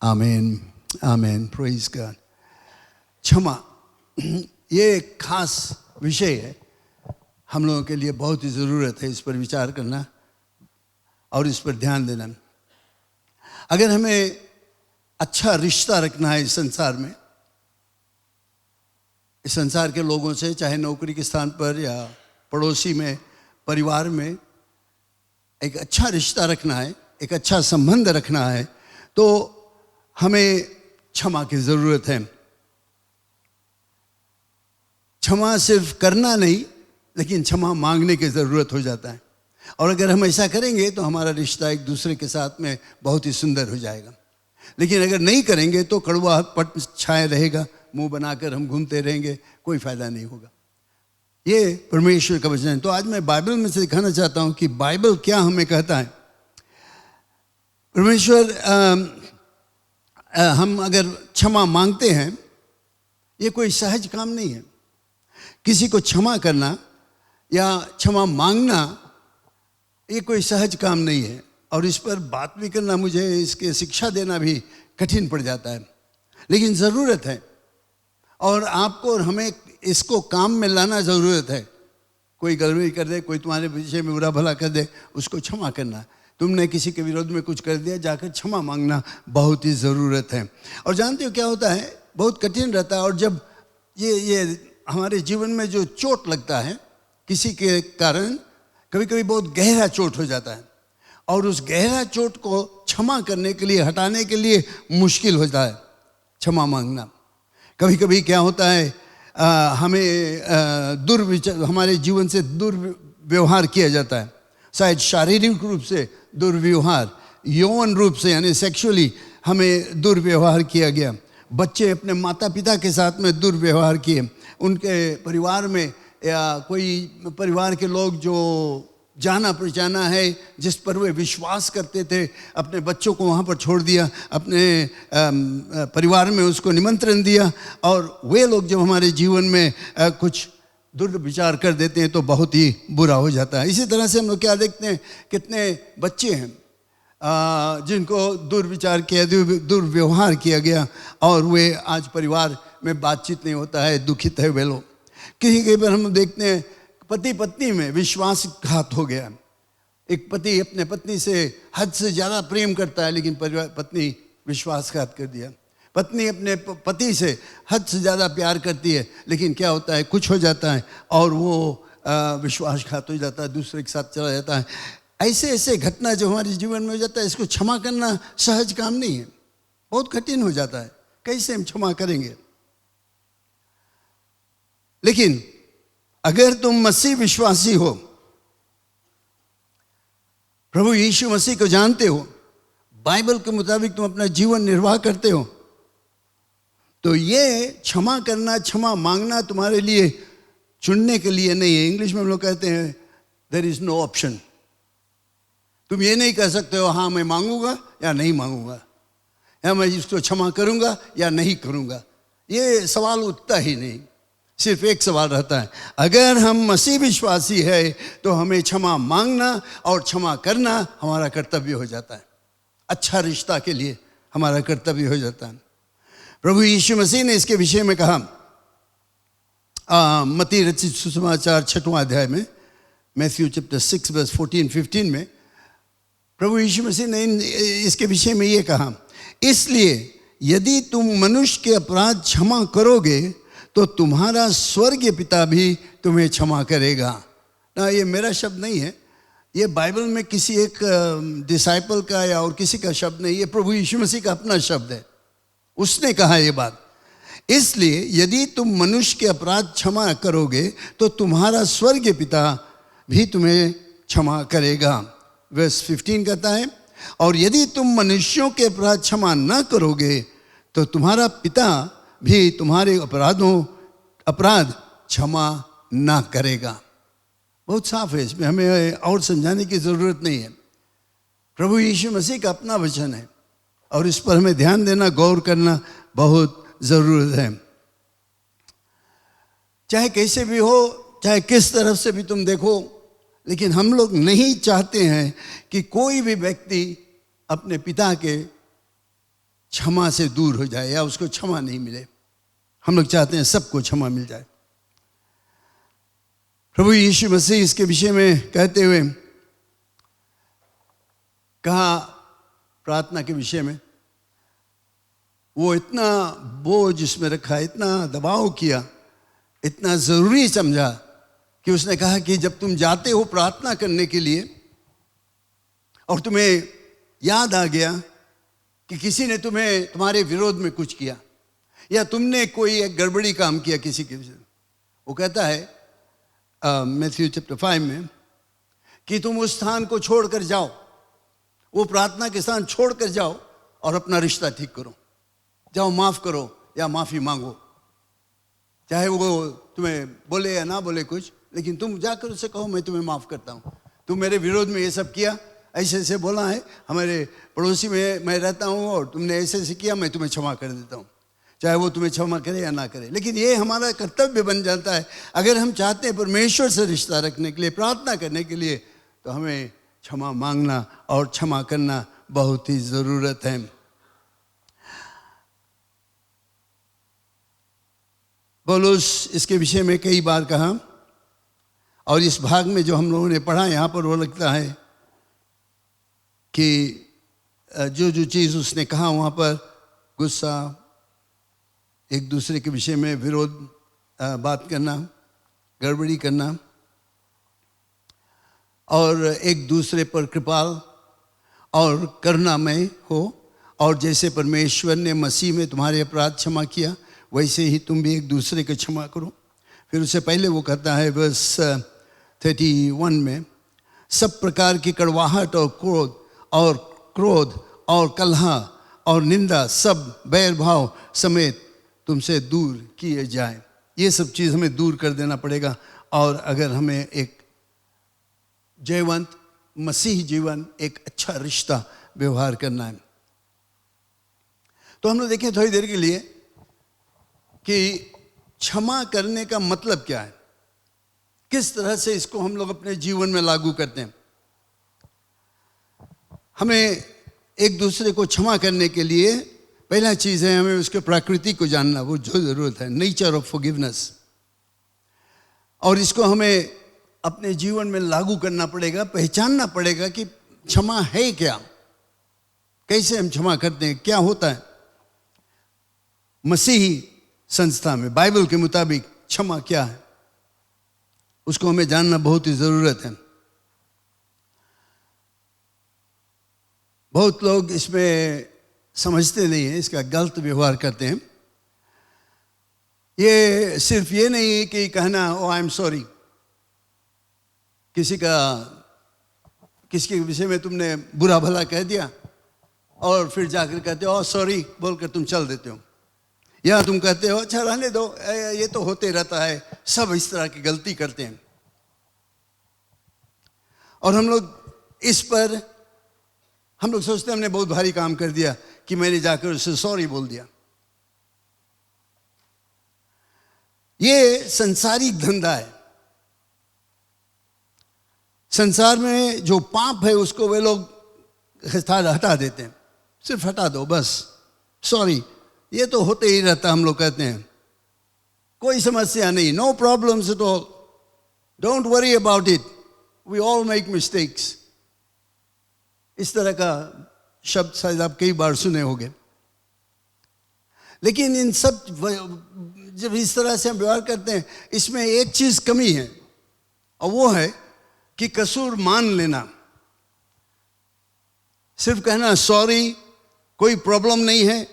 आमीन, आमीन। Praise God. क्षमा, ये एक खास विषय है, हम लोगों के लिए बहुत ही ज़रूरत है इस पर विचार करना और इस पर ध्यान देना। अगर हमें अच्छा रिश्ता रखना है इस संसार में, इस संसार के लोगों से, चाहे नौकरी के स्थान पर या पड़ोसी में, परिवार में, एक अच्छा रिश्ता रखना है, एक अच्छा संबंध रखना है, तो हमें क्षमा की ज़रूरत है। क्षमा सिर्फ करना नहीं, लेकिन क्षमा मांगने की ज़रूरत हो जाता है। और अगर हम ऐसा करेंगे तो हमारा रिश्ता एक दूसरे के साथ में बहुत ही सुंदर हो जाएगा। लेकिन अगर नहीं करेंगे तो कड़वाहट छाया रहेगा, मुंह बनाकर हम घूमते रहेंगे, कोई फायदा नहीं होगा। ये परमेश्वर का वचन है। तो आज मैं बाइबल में से दिखाना चाहता हूँ कि बाइबल क्या हमें कहता है। परमेश्वर हम अगर क्षमा मांगते हैं, ये कोई सहज काम नहीं है। किसी को क्षमा करना या क्षमा मांगना ये कोई सहज काम नहीं है। और इस पर बात भी करना, मुझे इसके शिक्षा देना भी कठिन पड़ जाता है, लेकिन ज़रूरत है। और आपको और हमें इसको काम में लाना ज़रूरत है। कोई गलती कर दे, कोई तुम्हारे विषय में बुरा भला कर दे, उसको क्षमा करना। तुमने किसी के विरोध में कुछ कर दिया, जाकर क्षमा मांगना बहुत ही ज़रूरत है। और जानते हो क्या होता है, बहुत कठिन रहता है। और जब ये हमारे जीवन में जो चोट लगता है किसी के कारण, कभी कभी बहुत गहरा चोट हो जाता है, और उस गहरा चोट को क्षमा करने के लिए, हटाने के लिए मुश्किल होता है क्षमा मांगना। कभी कभी क्या होता है, हमें हमारे जीवन से दुर्व्यवहार किया जाता है, शायद शारीरिक रूप से दुर्व्यवहार, यौन रूप से यानी सेक्सुअली हमें दुर्व्यवहार किया गया। बच्चे अपने माता पिता के साथ में दुर्व्यवहार किए, उनके परिवार में या कोई परिवार के लोग जो जाना पहचाना है, जिस पर वे विश्वास करते थे, अपने बच्चों को वहाँ पर छोड़ दिया, अपने परिवार में उसको निमंत्रण दिया, और वे लोग जब हमारे जीवन में कुछ दुर्विचार कर देते हैं तो बहुत ही बुरा हो जाता है। इसी तरह से हम लोग क्या देखते हैं, कितने बच्चे हैं जिनको दुर्विचार किया, दुर्व्यवहार किया गया, और वे आज परिवार में बातचीत नहीं होता है, दुखित है वे लोग। कहीं कहीं पर हम देखते हैं पति पत्नी में विश्वासघात हो गया। एक पति अपने पत्नी से हद से ज्यादा प्रेम करता है, लेकिन पत्नी विश्वासघात कर दिया। पत्नी अपने पति से हद से ज्यादा प्यार करती है, लेकिन क्या होता है, कुछ हो जाता है और वो विश्वासघात हो जाता है, दूसरे के साथ चला जाता है। ऐसे ऐसे घटना जो हमारे जीवन में हो जाता है, इसको क्षमा करना सहज काम नहीं है, बहुत कठिन हो जाता है। कैसे हम क्षमा करेंगे? लेकिन अगर तुम मसीह विश्वासी हो, प्रभु यीशु मसीह को जानते हो, बाइबल के मुताबिक तुम अपना जीवन निर्वाह करते हो, तो ये क्षमा करना, क्षमा मांगना तुम्हारे लिए चुनने के लिए नहीं है। इंग्लिश में हम लोग कहते हैं देयर इज नो ऑप्शन। तुम ये नहीं कह सकते हो हाँ मैं मांगूंगा या नहीं मांगूंगा, या मैं इसको क्षमा करूंगा या नहीं करूंगा। ये सवाल उठता ही नहीं। सिर्फ एक सवाल रहता है, अगर हम मसीह विश्वासी है तो हमें क्षमा मांगना और क्षमा करना हमारा कर्तव्य हो जाता है। अच्छा रिश्ता के लिए हमारा कर्तव्य हो जाता है। प्रभु यीशु मसीह ने इसके विषय में कहा मत्ती रचित सुसमाचार 6वां अध्याय में, मैथ्यू चैप्टर 6 वर्स 14-15 में प्रभु यीशु मसीह ने इसके विषय में ये कहा, इसलिए यदि तुम मनुष्य के अपराध क्षमा करोगे तो तुम्हारा स्वर्गीय पिता भी तुम्हें क्षमा करेगा। ना ये मेरा शब्द नहीं है, ये बाइबल में किसी एक डिसाइपल का या और किसी का शब्द नहीं, ये प्रभु यीशु मसीह का अपना शब्द है। उसने कहा ये बात, इसलिए यदि तुम मनुष्य के अपराध क्षमा करोगे तो तुम्हारा स्वर्गीय पिता भी तुम्हें क्षमा करेगा। वर्स 15 कहता है, और यदि तुम मनुष्यों के अपराध क्षमा न करोगे तो तुम्हारा पिता भी तुम्हारे अपराध क्षमा ना करेगा। बहुत साफ है, इसमें हमें और समझाने की जरूरत नहीं है। प्रभु यीशु मसीह का अपना वचन है और इस पर हमें ध्यान देना, गौर करना बहुत जरूरत है। चाहे कैसे भी हो, चाहे किस तरफ से भी तुम देखो, लेकिन हम लोग नहीं चाहते हैं कि कोई भी व्यक्ति अपने पिता के क्षमा से दूर हो जाए या उसको क्षमा नहीं मिले। हम लोग चाहते हैं सबको क्षमा मिल जाए। प्रभु यीशु मसीह इसके विषय में कहते हुए कहा प्रार्थना के विषय में, वो इतना बोझ इसमें रखा, इतना दबाव किया, इतना जरूरी समझा कि उसने कहा कि जब तुम जाते हो प्रार्थना करने के लिए और तुम्हें याद आ गया कि किसी ने तुम्हारे विरोध में कुछ किया या तुमने कोई एक गड़बड़ी काम किया किसी के विषय, वो कहता है मैथ्यू चैप्टर 5 में कि तुम उस स्थान को छोड़कर जाओ, वो प्रार्थना के स्थान छोड़कर जाओ और अपना रिश्ता ठीक करो। जाओ, माफ करो या माफी मांगो, चाहे वो तुम्हें बोले या ना बोले कुछ, लेकिन तुम जाकर उससे कहो मैं तुम्हें माफ करता हूँ, तुम मेरे विरोध में ये सब किया, ऐसे ऐसे बोला है, हमारे पड़ोसी में मैं रहता हूँ और तुमने ऐसे ऐसे किया, मैं तुम्हें क्षमा कर देता हूँ, चाहे वो तुम्हें क्षमा करे या ना करे। लेकिन ये हमारा कर्तव्य बन जाता है। अगर हम चाहते हैं परमेश्वर से रिश्ता रखने के लिए, प्रार्थना करने के लिए, तो हमें क्षमा मांगना और क्षमा करना बहुत ही ज़रूरत है। पौलुस इसके विषय में कई बार कहा और इस भाग में जो हम लोगों ने पढ़ा यहाँ पर वो लगता है कि जो जो चीज़ उसने कहा वहाँ पर गुस्सा, एक दूसरे के विषय में विरोध, बात करना, गड़बड़ी करना और एक दूसरे पर कृपाल और करुणामय हो, और जैसे परमेश्वर ने मसीह में तुम्हारे अपराध क्षमा किया वैसे ही तुम भी एक दूसरे को क्षमा करो। फिर उससे पहले वो कहता है वर्स 31 में, सब प्रकार की कड़वाहट और क्रोध और कलह और निंदा सब बैर भाव समेत तुमसे दूर किए जाए। ये सब चीज़ हमें दूर कर देना पड़ेगा। और अगर हमें एक जयवंत मसीह जीवन, एक अच्छा रिश्ता व्यवहार करना है, तो हम लोग देखें थोड़ी देर के लिए कि क्षमा करने का मतलब क्या है, किस तरह से इसको हम लोग अपने जीवन में लागू करते हैं। हमें एक दूसरे को क्षमा करने के लिए पहला चीज़ है हमें उसके प्रकृति को जानना, वो जो ज़रूरत है, नेचर ऑफ फॉरगिवनेस। और इसको हमें अपने जीवन में लागू करना पड़ेगा, पहचानना पड़ेगा कि क्षमा है क्या, कैसे हम क्षमा करते हैं, क्या होता है। मसीही संस्था में बाइबल के मुताबिक क्षमा क्या है, उसको हमें जानना बहुत ही जरूरत है। बहुत लोग इसमें समझते नहीं हैं, इसका गलत व्यवहार करते हैं। ये सिर्फ ये नहीं है कि कहना ओ आई एम सॉरी, किसी के विषय में तुमने बुरा भला कह दिया और फिर जाकर कहते हो सॉरी बोलकर तुम चल देते हो, या तुम कहते हो अच्छा रहने दो, ये तो होते रहता है, सब इस तरह की गलती करते हैं। और हम लोग सोचते हैं हमने बहुत भारी काम कर दिया कि मैंने जाकर उससे सॉरी बोल दिया। ये संसारिक धंधा है। संसार में जो पाप है उसको वे लोग हटा देते हैं, सिर्फ हटा दो बस, सॉरी ये तो होते ही रहता, हम लोग कहते हैं कोई समस्या नहीं, no problems at all, don't worry about it, we all make mistakes. इस तरह का शब्द शायद आप कई बार सुने होंगे। लेकिन इन सब जब इस तरह से हम व्यवहार करते हैं, इसमें एक चीज कमी है, और वो है कि कसूर मान लेना। सिर्फ कहना सॉरी, कोई प्रॉब्लम नहीं है,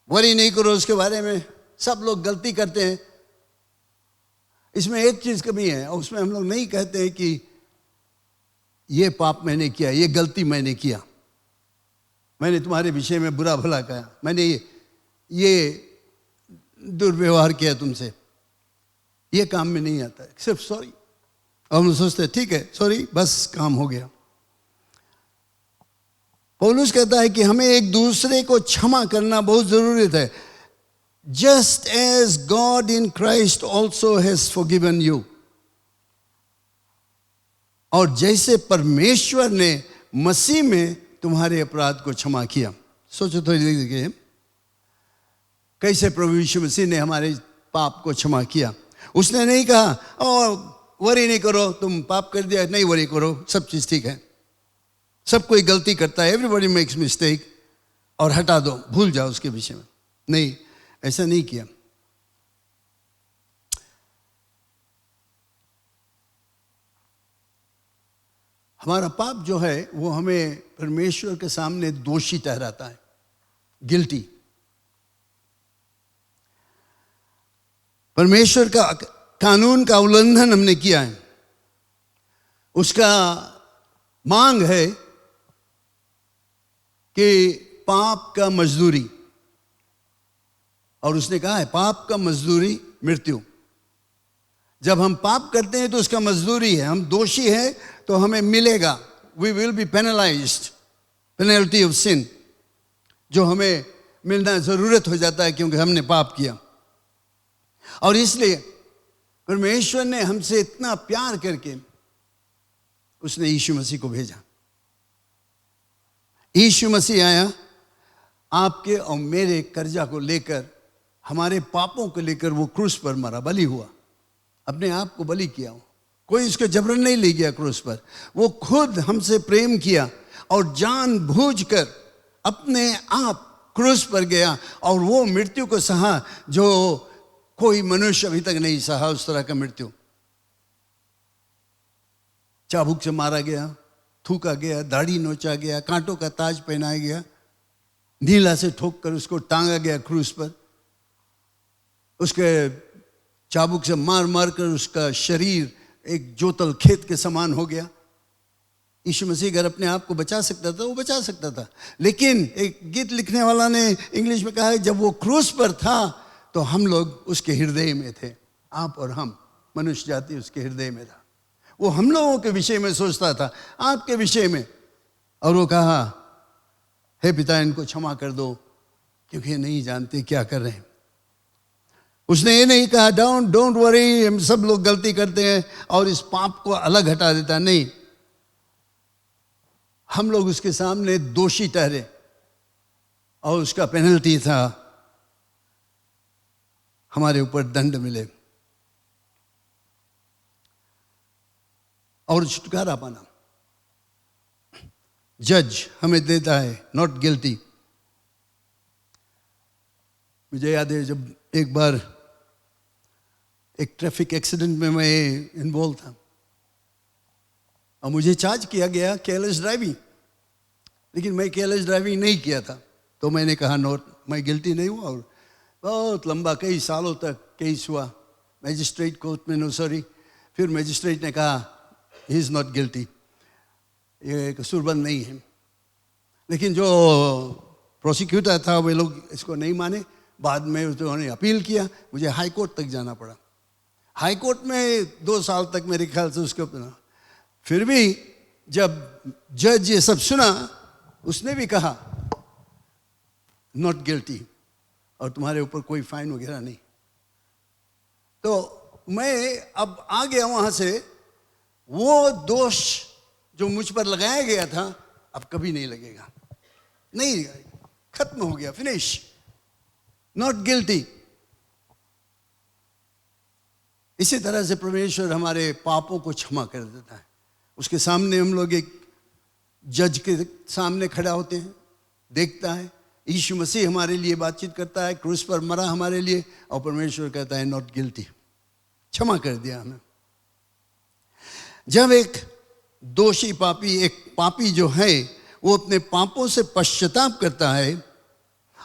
वरी नहीं करो उसके बारे में, सब लोग गलती करते हैं। इसमें एक चीज कमी है, और उसमें हम लोग नहीं कहते हैं कि ये पाप मैंने किया, ये गलती मैंने किया, मैंने तुम्हारे विषय में बुरा भला कहा, मैंने ये दुर्व्यवहार किया तुमसे, ये काम में नहीं आता है, सिर्फ सॉरी। और हम सोचते हैं ठीक है सॉरी, बस काम हो गया। पौलुस कहता है कि हमें एक दूसरे को क्षमा करना बहुत जरूरत है। Just as God in Christ also has forgiven you, और जैसे परमेश्वर ने मसीह में तुम्हारे अपराध को क्षमा किया। सोचो तो देखिए कैसे प्रभु यीशु मसीह ने हमारे पाप को क्षमा किया। उसने नहीं कहा वरी नहीं करो, तुम पाप कर दिया, नहीं वरी करो, सब चीज ठीक है, सब कोई गलती करता है, एवरीबॉडी मेक्स मिस्टेक, और हटा दो, भूल जाओ उसके विषय में। नहीं, ऐसा नहीं किया। हमारा पाप जो है वो हमें परमेश्वर के सामने दोषी ठहराता है, गिल्टी। परमेश्वर का कानून का उल्लंघन हमने किया है, उसका मांग है कि पाप का मजदूरी, और उसने कहा है पाप का मजदूरी मृत्यु। जब हम पाप करते हैं तो उसका मजदूरी है, हम दोषी हैं तो हमें मिलेगा, we will be penalized, penalty of sin, जो हमें मिलना जरूरत हो जाता है क्योंकि हमने पाप किया। और इसलिए परमेश्वर ने हमसे इतना प्यार करके उसने यीशु मसीह को भेजा। यीशु मसीह आया आपके और मेरे कर्जा को लेकर, हमारे पापों को लेकर वो क्रूस पर मरा, बलि हुआ, अपने आप को बलि किया। कोई उसको जबरन नहीं ले गया क्रूस पर, वो खुद हमसे प्रेम किया और जानबूझकर अपने आप क्रूस पर गया, और वो मृत्यु को सहा जो कोई मनुष्य अभी तक नहीं सहा, उस तरह का मृत्यु। चाबुक से मारा गया, थूका गया, दाढ़ी नोचा गया, कांटों का ताज पहनाया गया, नीला से ठोक कर उसको टांगा गया क्रूस पर, उसके चाबुक से मार मार कर उसका शरीर एक जोतल खेत के समान हो गया। यीशु मसीह अगर अपने आप को बचा सकता था वो बचा सकता था, लेकिन एक गीत लिखने वाला ने इंग्लिश में कहा है जब वो क्रूस पर था तो हम लोग उसके हृदय में थे, आप और हम, मनुष्य जाति उसके हृदय में था। वो हम लोगों के विषय में सोचता था, आपके विषय में, और वो कहा हे पिता इनको क्षमा कर दो क्योंकि ये नहीं जानते क्या कर रहे हैं। उसने ये नहीं कहा डोंट वरी, हम सब लोग गलती करते हैं और इस पाप को अलग हटा देता, नहीं, हम लोग उसके सामने दोषी ठहरे और उसका पेनल्टी था हमारे ऊपर दंड मिले। और छुटकारा पाना। जज हमें देता है नॉट गिल्टी। मुझे याद है जब एक बार एक ट्रैफिक एक्सीडेंट में मैं इन्वॉल्व था और मुझे चार्ज किया गया केयरलेस ड्राइविंग, लेकिन मैं केयरलेस ड्राइविंग नहीं किया था। तो मैंने कहा नोट, मैं गिल्टी नहीं हुआ। और बहुत लंबा कई सालों तक केस हुआ मैजिस्ट्रेट कोर्ट में, नो सॉरी। फिर मैजिस्ट्रेट ने कहा ही इज़ नॉट गिल्टी, ये कसूरबंद नहीं है। लेकिन जो प्रोसिक्यूटर था वे लोग इसको नहीं माने। बाद में उन्होंने अपील किया, मुझे हाई कोर्ट तक जाना पड़ा। हाई कोर्ट में 2 साल तक मेरे ख्याल से उसके ऊपर। फिर भी जब जज ये सब सुना, उसने भी कहा नॉट गिल्टी और तुम्हारे ऊपर कोई फाइन वगैरह नहीं। तो मैं अब आ गया वहां से। वो दोष जो मुझ पर लगाया गया था अब कभी नहीं लगेगा, नहीं लगेगा, खत्म हो गया, फिनिश, नॉट गिल्टी। इसी तरह से परमेश्वर हमारे पापों को क्षमा कर देता है। उसके सामने हम लोग एक जज के सामने खड़ा होते हैं, देखता है, यीशु मसीह हमारे लिए बातचीत करता है, क्रूस पर मरा हमारे लिए, और परमेश्वर कहता है नॉट गिल्टी, क्षमा कर दिया हमें। जब एक दोषी पापी, एक पापी जो है वो अपने पापों से पश्चाताप करता है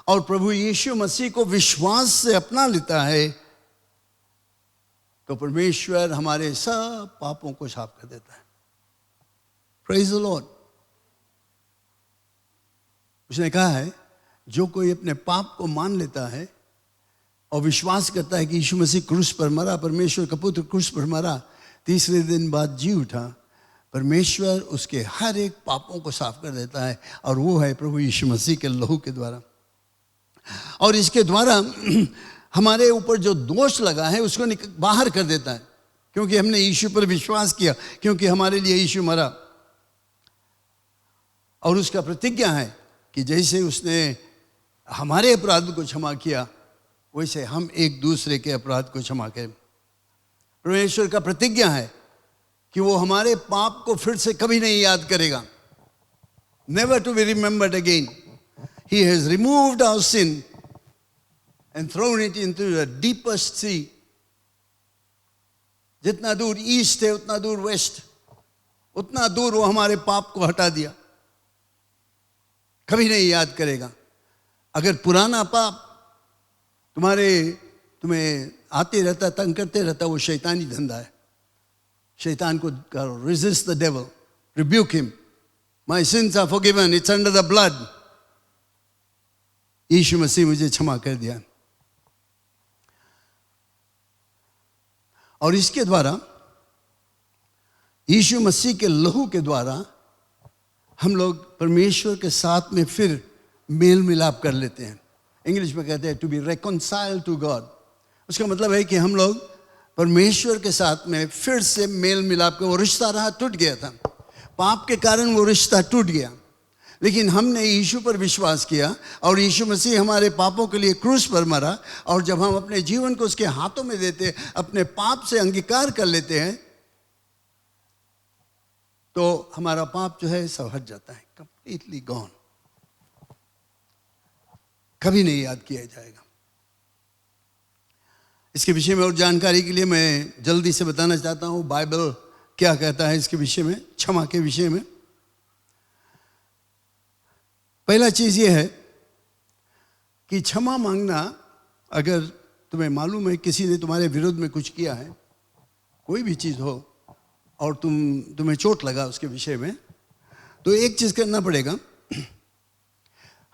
और प्रभु यीशु मसीह को विश्वास से अपना लेता है, तो परमेश्वर हमारे सब पापों को साफ कर देता है। Praise the Lord. उसने कहा है जो कोई अपने पाप को मान लेता है और विश्वास करता है कि यीशु मसीह क्रूस पर मरा, परमेश्वर का पुत्र क्रूस पर मरा, तीसरे दिन बाद जी उठा, परमेश्वर उसके हर एक पापों को साफ कर देता है, और वो है प्रभु यीशु मसीह के लहू के द्वारा। और इसके द्वारा हमारे ऊपर जो दोष लगा है उसको बाहर कर देता है, क्योंकि हमने यीशु पर विश्वास किया, क्योंकि हमारे लिए यीशु मरा। और उसका प्रतिज्ञा है कि जैसे उसने हमारे अपराध को क्षमा किया, वैसे हम एक दूसरे के अपराध को क्षमा करें। परमेश्वर का प्रतिज्ञा है कि वो हमारे पाप को फिर से कभी नहीं याद करेगा, never to be remembered again. He has removed our sin and thrown it into the deepest sea. जितना दूर ईस्ट है उतना दूर वेस्ट, उतना दूर वो हमारे पाप को हटा दिया, कभी नहीं याद करेगा। अगर पुराना पाप तुम्हें आते रहता, तंग करते रहता, वो शैतानी धंधा है। शैतान को करो, resist the devil, rebuke him. My sins are forgiven, it's under the blood. यीशु मसीह मुझे क्षमा कर दिया। और इसके द्वारा, यीशु मसीह के लहू के द्वारा हम लोग परमेश्वर के साथ में फिर मेल मिलाप कर लेते हैं। इंग्लिश में कहते हैं टू बी रेकॉन्साइल्ड टू गॉड। उसका मतलब है कि हम लोग परमेश्वर के साथ में फिर से मेल मिलाप कर, वो रिश्ता रहा टूट गया था, पाप के कारण वो रिश्ता टूट गया। लेकिन हमने यीशु पर विश्वास किया और यीशु मसीह हमारे पापों के लिए क्रूस पर मरा, और जब हम अपने जीवन को उसके हाथों में देते, अपने पाप से अंगीकार कर लेते हैं, तो हमारा पाप जो है सब हट जाता है, कंप्लीटली गॉन, कभी नहीं याद किया जाएगा। इसके विषय में और जानकारी के लिए मैं जल्दी से बताना चाहता हूँ बाइबल क्या कहता है इसके विषय में, क्षमा के विषय में। पहला चीज ये है कि क्षमा मांगना, अगर तुम्हें मालूम है किसी ने तुम्हारे विरोध में कुछ किया है, कोई भी चीज हो, और तुम्हें चोट लगा उसके विषय में, तो एक चीज करना पड़ेगा,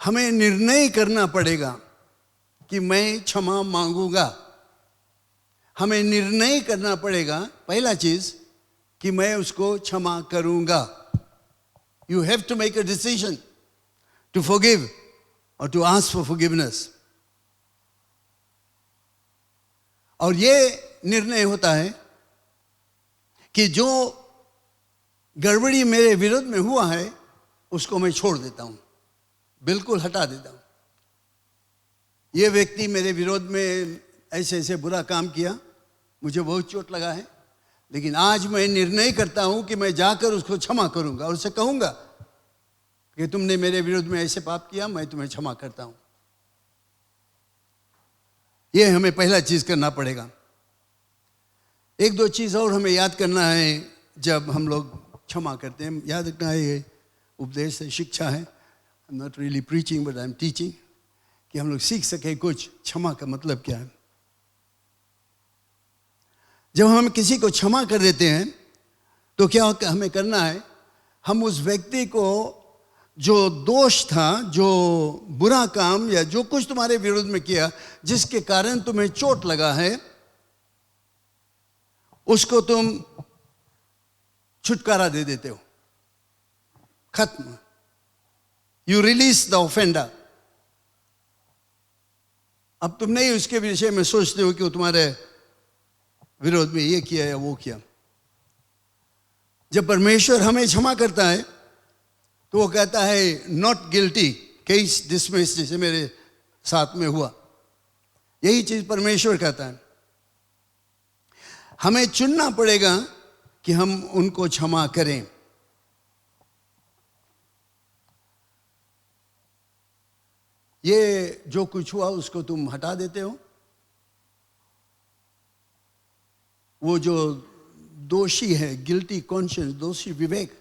हमें निर्णय करना पड़ेगा कि मैं क्षमा मांगूंगा। हमें निर्णय करना पड़ेगा, पहला चीज, कि मैं उसको क्षमा करूंगा। You have to make a decision to forgive or to ask for forgiveness. और ये निर्णय होता है कि जो गड़बड़ी मेरे विरोध में हुआ है उसको मैं छोड़ देता हूं, बिल्कुल हटा देता हूं। ये व्यक्ति मेरे विरोध में ऐसे ऐसे बुरा काम किया, मुझे बहुत चोट लगा है, लेकिन आज मैं निर्णय करता हूं कि मैं जाकर उसको क्षमा करूंगा और उसे कहूंगा कि तुमने मेरे विरुद्ध में ऐसे पाप किया, मैं तुम्हें क्षमा करता हूं। यह हमें पहला चीज करना पड़ेगा। एक दो चीज और हमें याद करना है जब हम लोग क्षमा करते हैं। याद रखना है, ये उपदेश है, शिक्षा है, I am not really preaching but I am teaching, कि हम लोग सीख सके कुछ क्षमा का मतलब क्या है। जब हम किसी को क्षमा कर देते हैं तो क्या हमें करना है, हम उस व्यक्ति को जो दोष था, जो बुरा काम या जो कुछ तुम्हारे विरोध में किया, जिसके कारण तुम्हें चोट लगा है, उसको तुम छुटकारा दे देते हो, खत्म। You release the offender. अब तुम नहीं उसके विषय में सोचते हो कि वो तुम्हारे विरोध में ये किया या वो किया। जब परमेश्वर हमें क्षमा करता है तो वो कहता है नॉट गिल्टी, केस डिसमिस, जैसे मेरे साथ में हुआ। यही चीज परमेश्वर कहता है। हमें चुनना पड़ेगा कि हम उनको क्षमा करें। ये जो कुछ हुआ उसको तुम हटा देते हो, वो जो दोषी है, गिल्टी कॉन्शियंस, दोषी विवेक,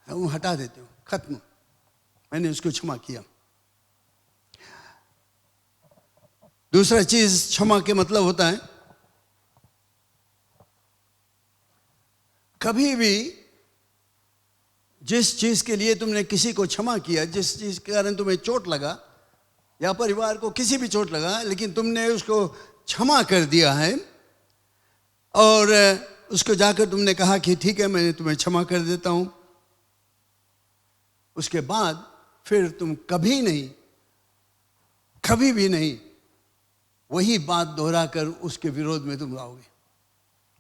वो हटा देते हो, खत्म, मैंने उसको क्षमा किया। दूसरा चीज क्षमा के मतलब होता है, कभी भी जिस चीज के लिए तुमने किसी को क्षमा किया, जिस चीज के कारण तुम्हें चोट लगा या परिवार को किसी भी चोट लगा, लेकिन तुमने उसको क्षमा कर दिया है और उसको जाकर तुमने कहा कि ठीक है मैंने तुम्हें क्षमा कर देता हूं, उसके बाद फिर तुम कभी नहीं, कभी भी नहीं वही बात दोहराकर उसके विरोध में तुम आओगे।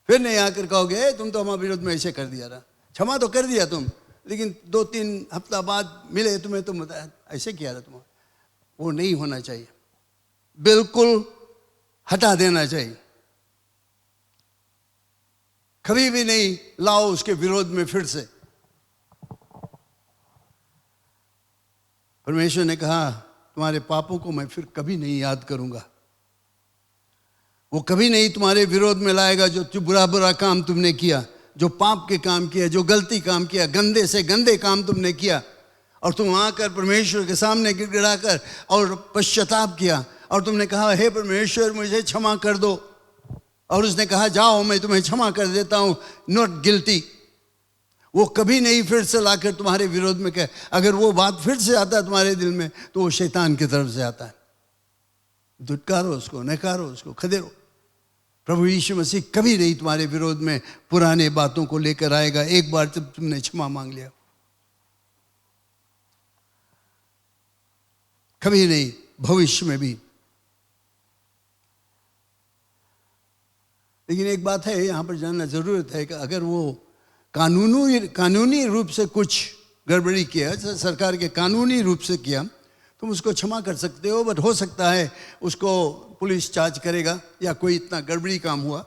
फिर नहीं आकर कहोगे तुम तो हमारे विरोध में ऐसे कर दिया रहा। क्षमा तो कर दिया तुम, लेकिन 2-3 हफ्ता बाद मिले तुम्हें, तुम ऐसे किया रहा तुम। वो नहीं होना चाहिए, बिल्कुल हटा देना चाहिए। कभी भी नहीं लाओ उसके विरोध में फिर से। परमेश्वर ने कहा तुम्हारे पापों को मैं फिर कभी नहीं याद करूंगा। वो कभी नहीं तुम्हारे विरोध में लाएगा जो बुरा बुरा काम तुमने किया, जो पाप के काम किया, जो गलती काम किया, गंदे से गंदे काम तुमने किया, और तुम आकर परमेश्वर के सामने गिड़गिड़ाकर और पश्चाताप किया और तुमने कहा हे परमेश्वर मुझे क्षमा कर दो, और उसने कहा जाओ मैं तुम्हें क्षमा कर देता हूं, नॉट गिल्टी। वो कभी नहीं फिर से लाकर तुम्हारे विरोध में कहे। अगर वो बात फिर से आता है तुम्हारे दिल में तो वो शैतान की तरफ से आता है। धुटकारो उसको, नकारो उसको, खदेरो। प्रभु यीशु मसीह कभी नहीं तुम्हारे विरोध में पुराने बातों को लेकर आएगा एक बार जब तुमने क्षमा मांग लिया। कभी नहीं, भविष्य में भी। लेकिन एक बात है यहां पर जानना जरूरत है कि अगर वो कानूनी रूप से कुछ गड़बड़ी किया, सरकार के कानूनी रूप से किया, तुम उसको क्षमा कर सकते हो। बट हो सकता है उसको पुलिस चार्ज करेगा, या कोई इतना गड़बड़ी काम हुआ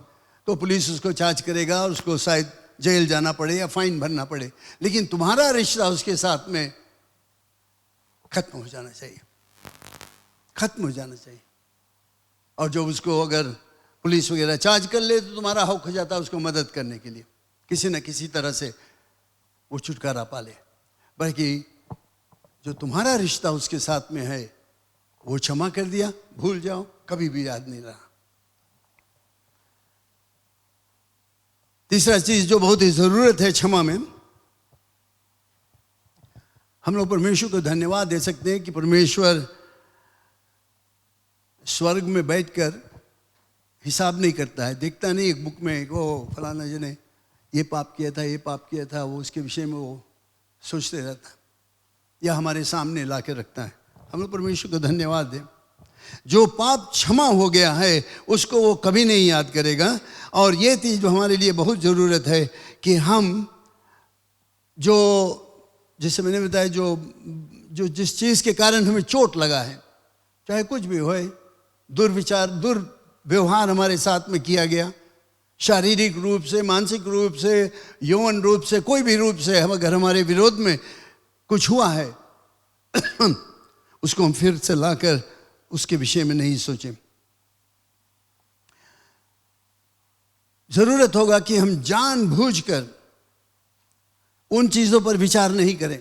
तो पुलिस उसको चार्ज करेगा और उसको शायद जेल जाना पड़े या फाइन भरना पड़े। लेकिन तुम्हारा रिश्ता उसके साथ में खत्म हो जाना चाहिए, खत्म हो जाना चाहिए। और जब उसको अगर पुलिस वगैरह चार्ज कर ले तो तुम्हारा हक हो जाता है उसको मदद करने के लिए, किसी न किसी तरह से वो छुटकारा पा ले। बल्कि जो तुम्हारा रिश्ता उसके साथ में है वो क्षमा कर दिया, भूल जाओ, कभी भी याद नहीं रहा। तीसरा चीज जो बहुत ही जरूरत है क्षमा में, हम लोग परमेश्वर को धन्यवाद दे सकते हैं कि परमेश्वर स्वर्ग में बैठकर हिसाब नहीं करता है, देखता नहीं एक बुक में वो फलाना जी ने ये पाप किया था, ये पाप किया था, वो उसके विषय में वो सोचते रहता है या हमारे सामने ला के रखता है। हम लोग परमेश्वर को धन्यवाद दें। जो पाप क्षमा हो गया है उसको वो कभी नहीं याद करेगा। और ये चीज़ जो हमारे लिए बहुत ज़रूरत है कि हम जो, जैसे मैंने बताया, जो जिस चीज़ के कारण हमें चोट लगा है, चाहे कुछ भी हो, दुर्विचार, दुर्व्यवहार हमारे साथ में किया गया, शारीरिक रूप से, मानसिक रूप से, यौन रूप से, कोई भी रूप से हम अगर हमारे विरोध में कुछ हुआ है उसको हम फिर से लाकर उसके विषय में नहीं सोचें। जरूरत होगा कि हम जानबूझकर उन चीजों पर विचार नहीं करें।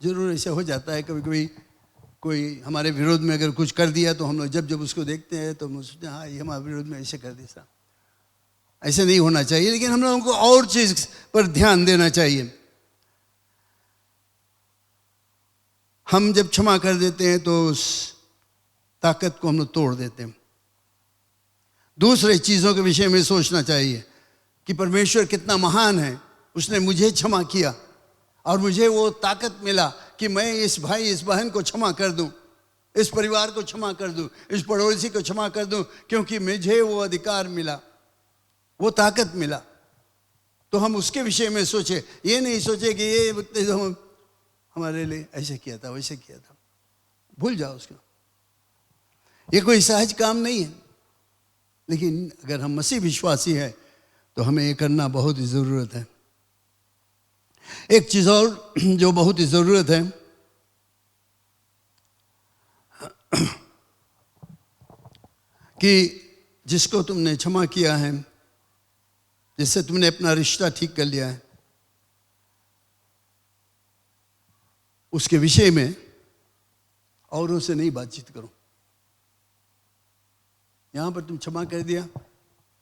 जरूर ऐसे हो जाता है कभी कभी, कोई हमारे विरोध में अगर कुछ कर दिया तो हम लोग जब जब उसको देखते हैं तो हम सोचते हैं हाँ ये हमारे विरोध में ऐसे कर दिया। ऐसे नहीं होना चाहिए, लेकिन हम लोगों को और चीज पर ध्यान देना चाहिए। हम जब क्षमा कर देते हैं तो उस ताकत को हम लोग तोड़ देते हैं। दूसरे चीजों के विषय में सोचना चाहिए कि परमेश्वर कितना महान है, उसने मुझे क्षमा किया और मुझे वो ताकत मिला कि मैं इस भाई इस बहन को क्षमा कर दूं, इस परिवार को क्षमा कर दूं, इस पड़ोसी को क्षमा कर दूं, क्योंकि मुझे वो अधिकार मिला, वो ताकत मिला। तो हम उसके विषय में सोचे, ये नहीं सोचे कि ये व्यक्ति तो हमारे लिए ऐसे किया था वैसे किया था। भूल जाओ उसको। ये कोई सहज काम नहीं है, लेकिन अगर हम मसीह विश्वासी हैं तो हमें ये करना बहुत ही ज़रूरत है। एक चीज़ और जो बहुत ही ज़रूरत है, कि जिसको तुमने क्षमा किया है, जिससे तुमने अपना रिश्ता ठीक कर लिया है, उसके विषय में औरों से नहीं बातचीत करो। यहाँ पर तुम क्षमा कर दिया,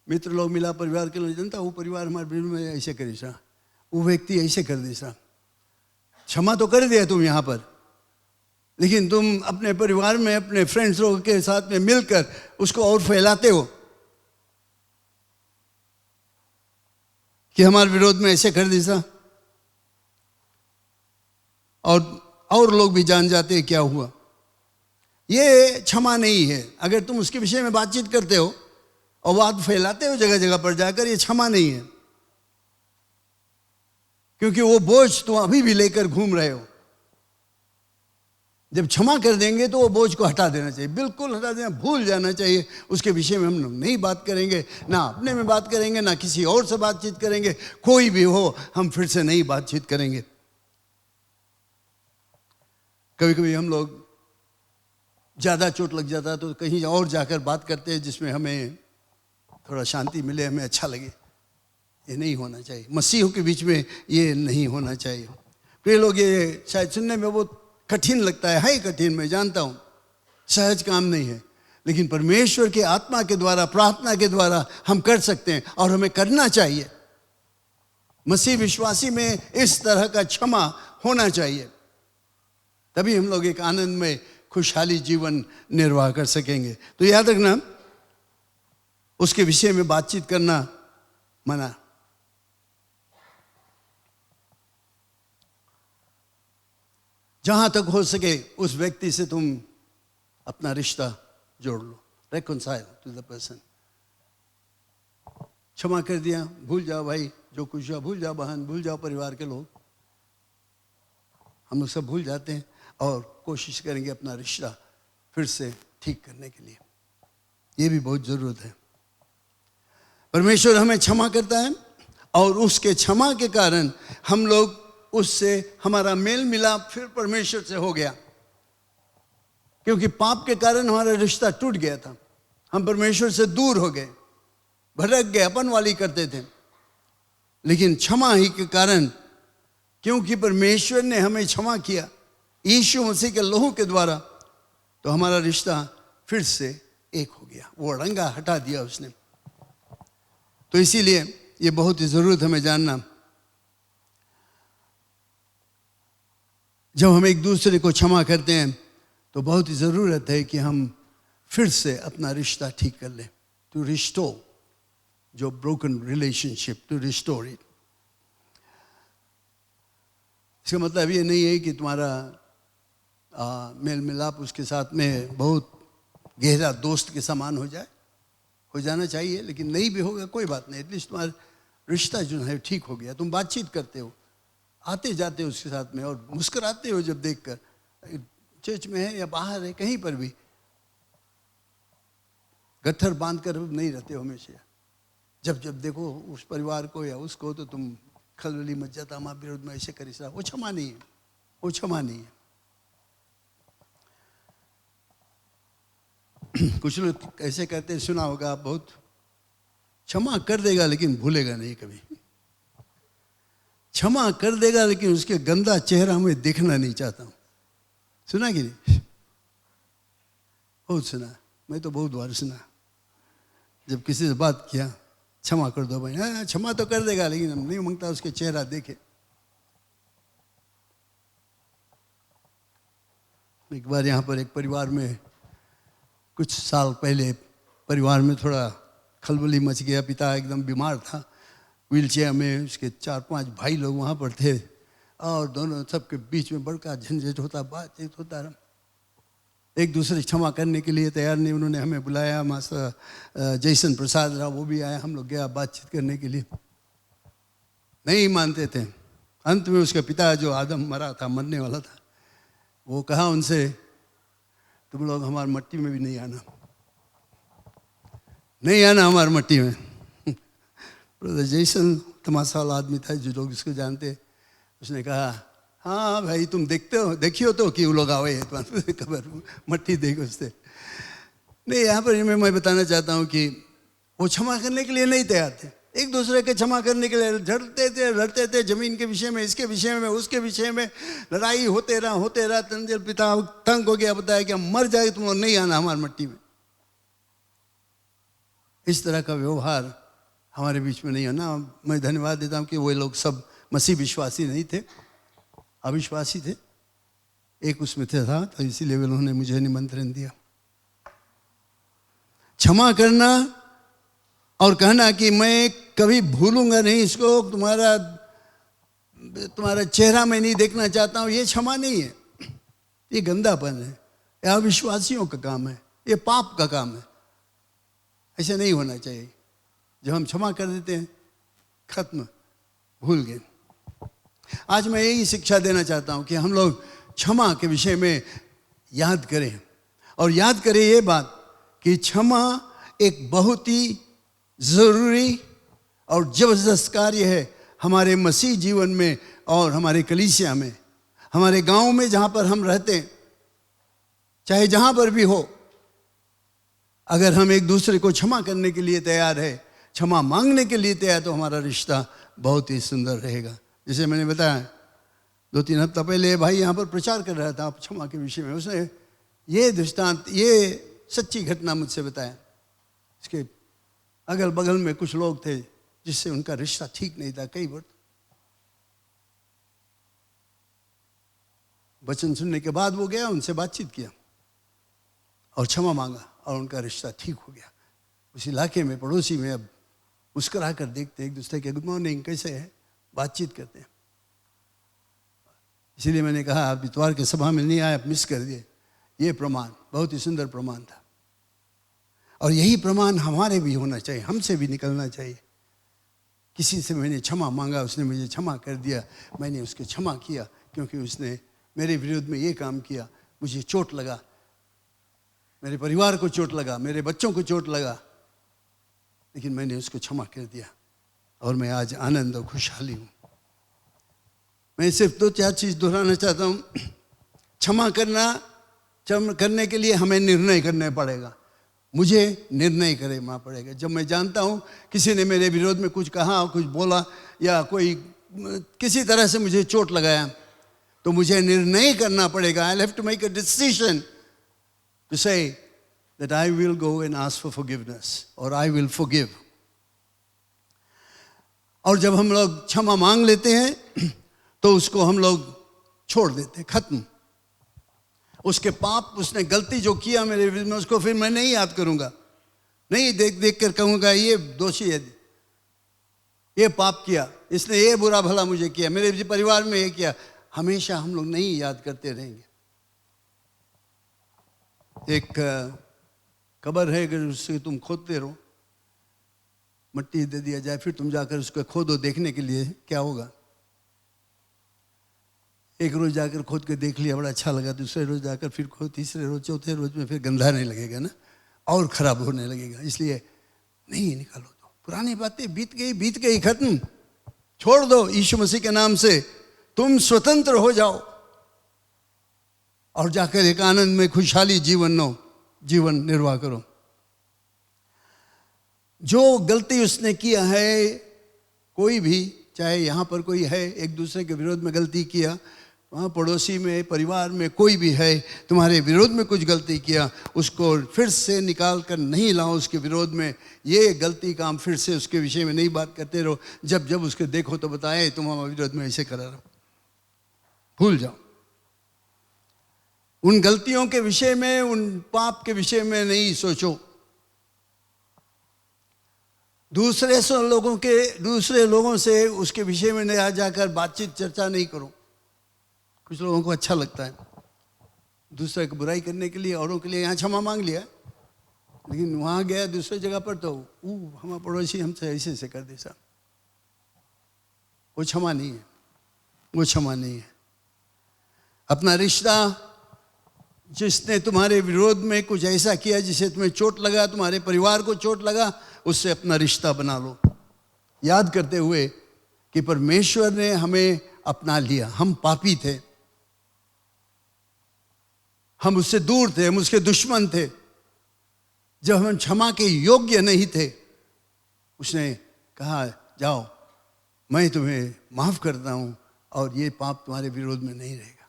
मित्र लोग मिला, परिवार के लोग, जनता वो परिवार हमारे विरोध में ऐसे करे सा, वो व्यक्ति ऐसे कर दे सा। क्षमा तो कर दिया तुम यहाँ पर, लेकिन तुम अपने परिवार में अपने फ्रेंड्स लोगों के साथ में मिलकर उसको और फैलाते हो कि हमारे विरोध में ऐसे कर दी सा, और लोग भी जान जाते हैं क्या हुआ। ये क्षमा नहीं है। अगर तुम उसके विषय में बातचीत करते हो और बात फैलाते हो जगह जगह पर जाकर, ये क्षमा नहीं है, क्योंकि वो बोझ तुम अभी भी लेकर घूम रहे हो। जब क्षमा कर देंगे तो वो बोझ को हटा देना चाहिए, बिल्कुल हटा देना, भूल जाना चाहिए। उसके विषय में हम लोग नहीं बात करेंगे, ना अपने में बात करेंगे, ना किसी और से बातचीत करेंगे। कोई भी हो, हम फिर से नहीं बातचीत करेंगे। कभी कभी हम लोग ज़्यादा चोट लग जाता है तो कहीं और जाकर बात करते हैं जिसमें हमें थोड़ा शांति मिले, हमें अच्छा लगे। ये नहीं होना चाहिए। मसीहों के बीच में ये नहीं होना चाहिए। प्रिय लोग, ये शायद सुनने में बहुत कठिन लगता है कठिन, मैं जानता हूँ, सहज काम नहीं है, लेकिन परमेश्वर के आत्मा के द्वारा, प्रार्थना के द्वारा हम कर सकते हैं और हमें करना चाहिए। मसीह विश्वासी में इस तरह का क्षमा होना चाहिए, तभी हम लोग एक आनंद में खुशहाली जीवन निर्वाह कर सकेंगे। तो याद रखना, उसके विषय में बातचीत करना मना। जहां तक हो सके उस व्यक्ति से तुम अपना रिश्ता जोड़ लो, रेकॉन्साइल टू द पर्सन। क्षमा कर दिया, भूल जाओ भाई, जो कुछ हुआ भूल जाओ, बहन भूल जाओ, परिवार के लोग, हम लोग सब भूल जाते हैं और कोशिश करेंगे अपना रिश्ता फिर से ठीक करने के लिए। ये भी बहुत जरूरत है। परमेश्वर हमें क्षमा करता है और उसके क्षमा के कारण हम लोग उससे, हमारा मेल मिलाप फिर परमेश्वर से हो गया, क्योंकि पाप के कारण हमारा रिश्ता टूट गया था। हम परमेश्वर से दूर हो गए, भटक गए, अपन वाली करते थे। लेकिन क्षमा ही के कारण, क्योंकि परमेश्वर ने हमें क्षमा किया यीशु मसीह के लहू के द्वारा, तो हमारा रिश्ता फिर से एक हो गया। वो अड़ंगा हटा दिया उसने। तो इसीलिए ये बहुत ही जरूरत हमें जानना, जब हम एक दूसरे को क्षमा करते हैं तो बहुत ही ज़रूरत है कि हम फिर से अपना रिश्ता ठीक कर लें। टू रिस्टोर जो broken relationship, to restore it. इसका मतलब ये नहीं है कि तुम्हारा मेल मिलाप उसके साथ में बहुत गहरा दोस्त के समान हो जाए, हो जाना चाहिए, लेकिन नहीं भी होगा कोई बात नहीं। एटलीस्ट तुम्हारा रिश्ता जो है ठीक हो गया। तुम बातचीत करते हो, आते जाते हो उसके साथ में, और मुस्कुराते हो जब देखकर, चर्च में है या बाहर है, कहीं पर भी गट्ठर बांध कर नहीं रहते हो हमेशा। जब जब देखो उस परिवार को या उसको तो तुम खलबली मच जाता, हमारे विरोध में ऐसे करी सा, वो क्षमा नहीं है, वो क्षमा नहीं है। कुछ लोग ऐसे कहते हैं, सुना होगा आप बहुत, क्षमा कर देगा लेकिन भूलेगा नहीं कभी। क्षमा कर देगा लेकिन उसके गंदा चेहरा में देखना नहीं चाहता हूं। सुना कि नहीं? बहुत सुना, मैं तो बहुत बार सुना। जब किसी से बात किया, क्षमा कर दो भाई, हाँ क्षमा तो कर देगा लेकिन हम नहीं मांगता उसके चेहरा देखे। एक बार यहाँ पर एक परिवार में कुछ साल पहले परिवार में थोड़ा खलबली मच गया। पिता एकदम बीमार था, व्हील चेयर में, उसके 4-5 भाई लोग वहाँ पर थे और दोनों सबके बीच में बड़का झंझट होता, बातचीत होता रहा। एक दूसरे क्षमा करने के लिए तैयार नहीं। उन्होंने हमें बुलाया, मास्टर जयसन प्रसाद रहा, वो भी आया, हम लोग गया बातचीत करने के लिए। नहीं मानते थे। अंत में उसका पिता जो आदम मरा था, मरने वाला था, वो कहा उनसे, तुम लोग हमारी मट्टी में भी नहीं आना, नहीं आना हमारी मट्टी में। ब्रदर जयसन तमाशा वाला आदमी था, जो लोग इसको जानते। उसने कहा, हाँ भाई तुम देखते हो, देखियो तो कि वो लोग आवे तुम्हारे खबर मट्टी देखो उससे। नहीं, यहाँ पर मैं बताना चाहता हूँ कि वो क्षमा करने के लिए नहीं तैयार थे। एक दूसरे के क्षमा करने के लिए झड़ते थे, लड़ते थे, जमीन के विषय में, इसके विषय में, उसके विषय में लड़ाई होते रहा। तंजल पिता तंग हो गया, बताया कि हम मर जाए, तुम लोग नहीं आना हमारी मट्टी में। इस तरह का व्यवहार हमारे बीच में नहीं होना। मैं धन्यवाद देता हूँ कि वो लोग सब मसीह विश्वासी नहीं थे, अविश्वासी थे। एक उसमें था, तो इसीलिए उन्होंने मुझे निमंत्रण दिया। क्षमा करना और कहना कि मैं कभी भूलूंगा नहीं इसको, तुम्हारा चेहरा मैं नहीं देखना चाहता हूं, ये क्षमा नहीं है, ये गंदापन है, ये अविश्वासियों का काम है, ये पाप का काम है। ऐसे नहीं होना चाहिए। जब हम क्षमा कर देते हैं, खत्म, भूल गए। आज मैं यही शिक्षा देना चाहता हूं कि हम लोग क्षमा के विषय में याद करें, और याद करें ये बात कि क्षमा एक बहुत ही ज़रूरी और ज़बरदस्त कार्य है हमारे मसीह जीवन में और हमारे कलीसिया में, हमारे गांव में जहाँ पर हम रहते हैं, चाहे जहाँ पर भी हो। अगर हम एक दूसरे को क्षमा करने के लिए तैयार है, क्षमा मांगने के लिए तैयार, तो हमारा रिश्ता बहुत ही सुंदर रहेगा। जैसे मैंने बताया 2-3 हफ्ता पहले भाई यहाँ पर प्रचार कर रहा था क्षमा के विषय में। उसने ये दृष्टांत, ये सच्ची घटना मुझसे बताया। इसके अगल बगल में कुछ लोग थे जिससे उनका रिश्ता ठीक नहीं था कई बार। वचन सुनने के बाद वो गया, उनसे बातचीत किया और क्षमा मांगा और उनका रिश्ता ठीक हो गया। उस इलाके में, पड़ोसी में अब मुस्कुरा कर देखते एक दूसरे के, गुड मॉर्निंग, कैसे है, बातचीत करते हैं। इसीलिए मैंने कहा आप इतवार के सभा में नहीं आए, आप मिस कर दिए। ये प्रमाण बहुत ही सुंदर प्रमाण था, और यही प्रमाण हमारे भी होना चाहिए, हमसे भी निकलना चाहिए। किसी से मैंने क्षमा मांगा, उसने मुझे क्षमा कर दिया, मैंने उसको क्षमा किया क्योंकि उसने मेरे विरुद्ध में ये काम किया, मुझे चोट लगा, मेरे परिवार को चोट लगा, मेरे बच्चों को चोट लगा, लेकिन मैंने उसको क्षमा कर दिया और मैं आज आनंद और खुशहाली हूँ। मैं सिर्फ 2-4 चीज़ दोहराना चाहता हूँ। क्षमा करने के लिए हमें निर्णय करना पड़ेगा। मुझे निर्णय करना पड़ेगा। जब मैं जानता हूँ किसी ने मेरे विरोध में कुछ कहा, कुछ बोला, या कोई किसी तरह से मुझे चोट लगाया, तो मुझे निर्णय करना पड़ेगा। I have to make a decision to say that I will go and ask for forgiveness or I will forgive. और जब हम लोग क्षमा मांग लेते हैं तो उसको हम लोग छोड़ देते हैं, खत्म। उसके पाप, उसने गलती जो किया मेरे विरुद्ध में, उसको फिर मैं नहीं याद करूंगा, नहीं देख कर कहूंगा ये दोषी है, ये पाप किया, इसने ये बुरा भला मुझे किया, मेरे परिवार में ये किया। हमेशा हम लोग नहीं याद करते रहेंगे। एक कब्र है, अगर उससे तुम खोदते रहो, मट्टी दे दिया जाए, फिर तुम जाकर उसको खोदो देखने के लिए, क्या होगा? एक रोज जाकर खोद के देख लिया, बड़ा अच्छा लगा, दूसरे रोज जाकर फिर खोद, तीसरे रोज, चौथे रोज में फिर गंदा नहीं लगेगा ना, और खराब होने लगेगा। इसलिए नहीं निकालो, तो पुरानी बातें बीत गई, खत्म, छोड़ दो। यीशु मसीह के नाम से तुम स्वतंत्र हो जाओ और जाकर एक आनंद में खुशहाली जीवन निर्वाह करो। जो गलती उसने किया है, कोई भी, चाहे यहाँ पर कोई है एक दूसरे के विरोध में गलती किया, वहाँ पड़ोसी में, परिवार में कोई भी है तुम्हारे विरोध में कुछ गलती किया, उसको फिर से निकाल कर नहीं लाओ उसके विरोध में। ये गलती काम फिर से उसके विषय में नहीं बात करते रहो। जब उसके देखो तो बताए तुम हमारे विरोध में ऐसे करा रहो, भूल जाओ। उन गलतियों के विषय में, उन पाप के विषय में नहीं सोचो। दूसरे लोगों से उसके विषय में नहीं जाकर बातचीत चर्चा नहीं करो। कुछ लोगों को अच्छा लगता है दूसरे की बुराई करने के लिए, औरों के लिए। यहाँ क्षमा मांग लिया, लेकिन वहाँ गया दूसरी जगह पर तो हमारा पड़ोसी हमसे ऐसे कर दे साहब, वो क्षमा नहीं है। अपना रिश्ता, जिसने तुम्हारे विरोध में कुछ ऐसा किया जिसे तुम्हें चोट लगा, तुम्हारे परिवार को चोट लगा, उससे अपना रिश्ता बना लो, याद करते हुए कि परमेश्वर ने हमें अपना लिया। हम पापी थे, हम उससे दूर थे, हम उसके दुश्मन थे। जब हम क्षमा के योग्य नहीं थे, उसने कहा जाओ मैं तुम्हें माफ करता हूं और ये पाप तुम्हारे विरोध में नहीं रहेगा।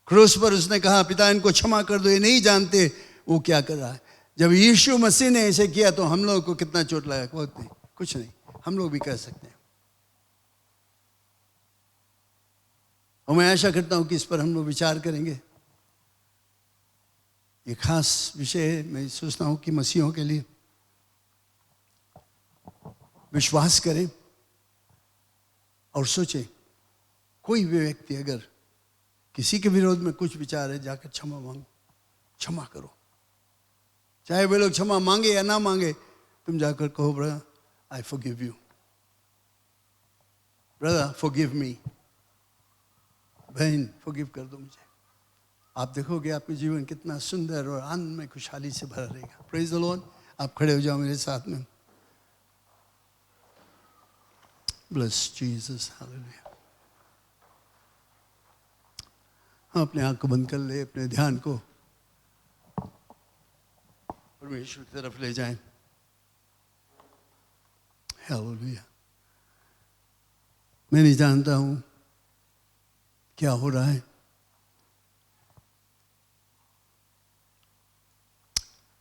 क्रूस पर उसने कहा पिता इनको क्षमा कर दो, ये नहीं जानते वो क्या कर रहा है। जब यीशु मसीह ने ऐसे किया तो हम लोगों को कितना चोट लगा? बहुत नहीं, कुछ नहीं, हम लोग भी कर सकते हैं। और मैं आशा करता हूं कि इस पर हम लोग विचार करेंगे। ये खास विषय मैं सोचता हूं कि मसीहों के लिए विश्वास करें और सोचें, कोई भी व्यक्ति अगर किसी के विरोध में कुछ विचार है, जाकर क्षमा मांगो, क्षमा करो। चाहे वे लोग क्षमा मांगे या ना मांगे, तुम जाकर कहो brother I forgive you, brother forgive me, बहन फॉरगिव कर दो मुझे। आप देखोगे आपका जीवन कितना सुंदर और आनंद में खुशहाली से भरा रहेगा। Praise the Lord. आप खड़े हो जाओ मेरे साथ में। Bless Jesus, hallelujah. हम अपने आंख को बंद कर ले, अपने ध्यान को परमेश्वर की तरफ ले जाएं। हालेलुया। मैं नहीं जानता हूं क्या हो रहा है,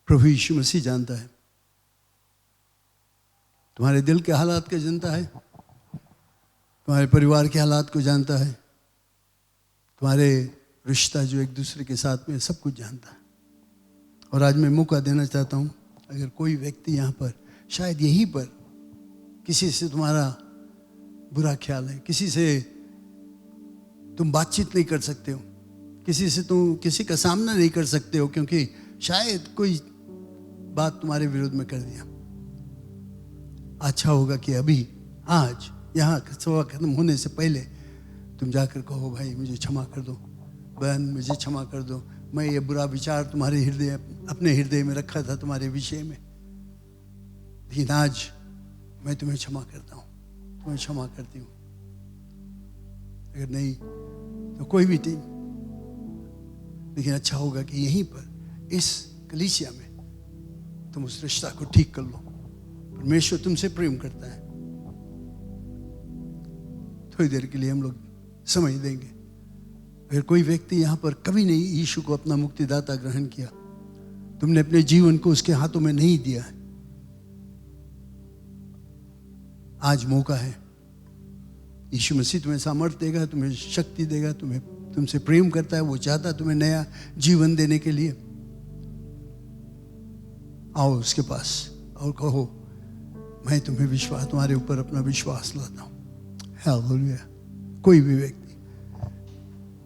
प्रभु यीशु मसीह जानता है। तुम्हारे दिल के हालात को जानता है, तुम्हारे परिवार के हालात को जानता है, तुम्हारे रिश्ता जो एक दूसरे के साथ में, सब कुछ जानता है। और आज मैं मौका देना चाहता हूँ, अगर कोई व्यक्ति यहाँ पर, शायद यहीं पर किसी से तुम्हारा बुरा ख्याल है, किसी से तुम बातचीत नहीं कर सकते हो, किसी से तुम किसी का सामना नहीं कर सकते हो क्योंकि शायद कोई बात तुम्हारे विरोध में कर दिया। अच्छा होगा कि अभी आज यहाँ सभा खत्म होने से पहले तुम जाकर कहो भाई मुझे क्षमा कर दो, बहन मुझे क्षमा कर दो, मैं ये बुरा विचार तुम्हारे अपने हृदय में रखा था तुम्हारे विषय में, लेकिन आज मैं तुम्हें क्षमा करता हूँ, तुम्हें क्षमा करती हूँ। अगर नहीं तो कोई भी नहीं, लेकिन अच्छा होगा कि यहीं पर इस कलीसिया में तुम उस रिश्ता को ठीक कर लो। परमेश्वर तुमसे प्रेम करता है। थोड़ी देर के लिए हम लोग समझ देंगे। अगर कोई व्यक्ति यहाँ पर कभी नहीं यीशु को अपना मुक्तिदाता ग्रहण किया, तुमने अपने जीवन को उसके हाथों में नहीं दिया है, आज मौका है। यीशु मसीह तुम्हें सामर्थ्य देगा, तुम्हें शक्ति देगा, तुमसे प्रेम करता है, वो चाहता है तुम्हें नया जीवन देने के लिए। आओ उसके पास और कहो मैं तुम्हारे ऊपर अपना विश्वास लाता हूँ। हालेलुया। कोई भी व्यक्ति,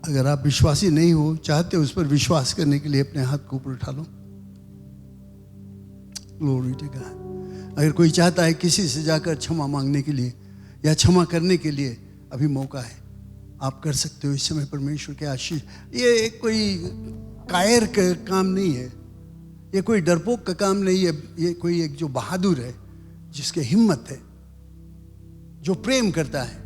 अगर आप विश्वासी नहीं हो, चाहते हो उस पर विश्वास करने के लिए, अपने हाथ को ऊपर उठा लो। Glory to God. अगर कोई चाहता है किसी से जाकर क्षमा मांगने के लिए या क्षमा करने के लिए, अभी मौका है, आप कर सकते हो इस समय। परमेश्वर के आशीष। ये कोई कायर का काम नहीं है, ये कोई डरपोक का काम नहीं है, ये कोई एक जो बहादुर है, जिसके हिम्मत है, जो प्रेम करता है,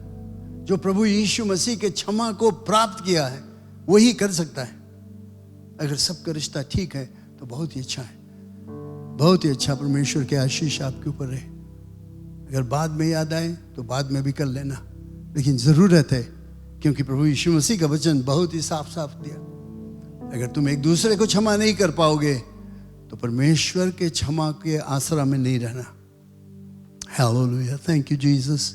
जो प्रभु यीशु मसीह के क्षमा को प्राप्त किया है, वही कर सकता है। अगर सबका रिश्ता ठीक है तो बहुत ही अच्छा है, बहुत ही अच्छा। परमेश्वर के आशीष आपके ऊपर रहे। अगर बाद में याद आए तो बाद में भी कर लेना, लेकिन ज़रूरत है, क्योंकि प्रभु यीशु मसीह का वचन बहुत ही साफ साफ दिया। अगर तुम एक दूसरे को क्षमा नहीं कर पाओगे तो परमेश्वर के क्षमा के आसरा में नहीं रहना। Hallelujah, thank you Jesus.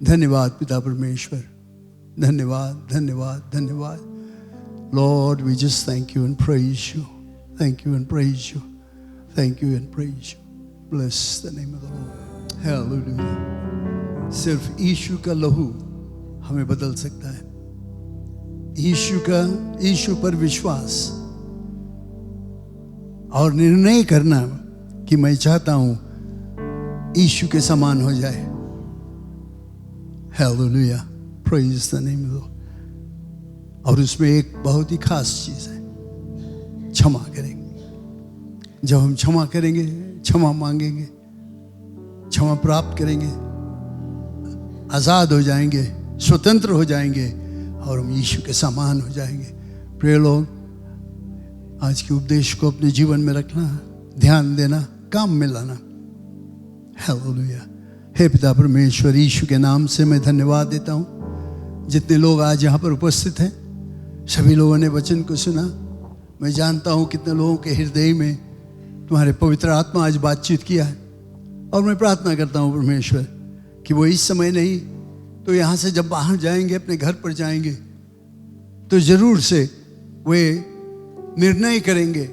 धन्यवाद पिता परमेश्वर, धन्यवाद धन्यवाद धन्यवाद। Lord, we just thank you and praise you. Thank you and praise you. Thank you and praise you. Bless the name of the Lord. Hallelujah. सिर्फ यीशु का लहू हमें बदल सकता है। यीशु पर विश्वास और निर्णय करना कि मैं चाहता हूं यीशु के समान हो जाए। Hallelujah. Praise the name of the Lord. और उसमें एक बहुत ही खास चीज है, क्षमा करेंगे। जब हम क्षमा करेंगे, क्षमा मांगेंगे, क्षमा प्राप्त करेंगे, आजाद हो जाएंगे, स्वतंत्र हो जाएंगे और हम यीशु के समान हो जाएंगे। प्रिय लोग, आज के उपदेश को अपने जीवन में रखना, ध्यान देना, काम में लाना। हालेलुया। हे पिता परमेश्वर, यीशु के नाम से मैं धन्यवाद देता हूँ। जितने लोग आज यहाँ पर उपस्थित हैं, सभी लोगों ने वचन को सुना। मैं जानता हूँ कितने लोगों के हृदय में तुम्हारे पवित्र आत्मा आज बातचीत किया है। और मैं प्रार्थना करता हूँ परमेश्वर कि वो इस समय नहीं तो यहाँ से जब बाहर जाएंगे, अपने घर पर जाएंगे, तो ज़रूर से वे निर्णय करेंगे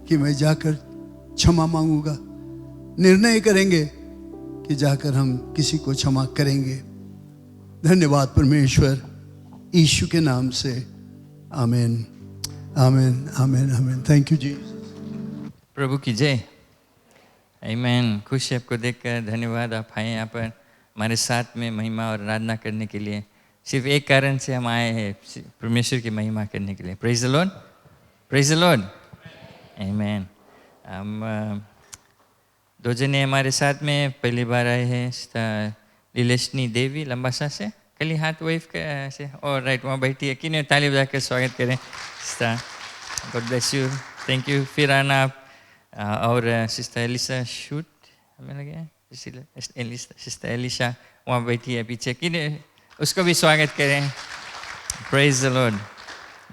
कि मैं जाकर क्षमा मांगूंगा। निर्णय करेंगे कि जाकर हम किसी को क्षमा करेंगे। धन्यवाद परमेश्वर, यीशु के नाम से, आमीन आमीन आमीन आमीन। थैंक यू जी। प्रभु की जय। आमीन। खुश है आपको देखकर। धन्यवाद आप आए यहाँ पर हमारे साथ में महिमा और आराधना करने के लिए। सिर्फ एक कारण से हम आए हैं, परमेश्वर की महिमा करने के लिए। Praise the Lord, praise the Lord. आमीन। हम दो जने हमारे साथ में पहली बार आए हैं। लीलेशनी देवी लंबासा से, कली हाथ वाइफ से, और राइट वहाँ बैठी है। किन्हें ताली बजाकर स्वागत करें। God bless you, thank you. फिर आना आप। और सिस्टर एलिसा शूट हमें लगे, सिस्टर एलिशा वहाँ बैठी है पीछे। किन्हें उसको भी स्वागत करें। Praise the Lord.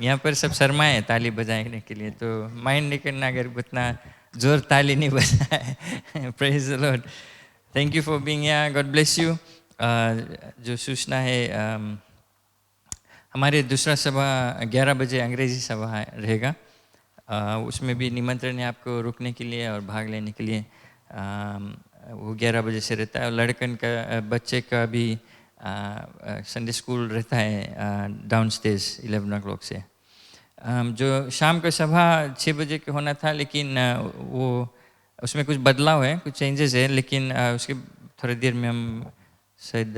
यहाँ पर सब शर्माए ताली बजाने के लिए, तो माइंड नहीं करना अगर उतना जोर ताली नहीं बजाए। Praise the Lord. Thank you for being here, God bless you. जो सूचना है, हमारे दूसरा सभा 11 बजे अंग्रेजी सभा रहेगा। उसमें भी निमंत्रण है आपको रुकने के लिए और भाग लेने के लिए। वो 11 बजे से रहता है। और लड़कन का, बच्चे का भी संडे स्कूल रहता है डाउन स्टेज 11 o'clock से। जो शाम का सभा 6 बजे के होना था, लेकिन वो उसमें कुछ बदलाव है, कुछ चेंजेस है। लेकिन उसके थोड़ी देर में हम शायद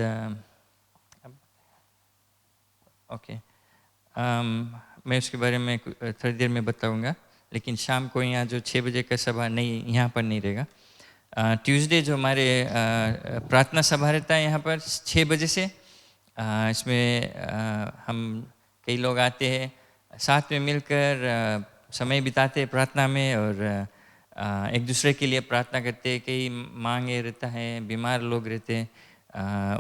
ओके मैं उसके बारे में थोड़ी देर में बताऊंगा। लेकिन शाम को यहाँ जो 6 बजे का सभा नहीं, यहाँ पर नहीं रहेगा। ट्यूसडे जो हमारे प्रार्थना सभा रहता है यहाँ पर 6 बजे से। इसमें हम कई लोग आते हैं, साथ में मिलकर समय बिताते हैं प्रार्थना में, और एक दूसरे के लिए प्रार्थना करते हैं। कई मांगे रहता है, बीमार लोग रहते हैं,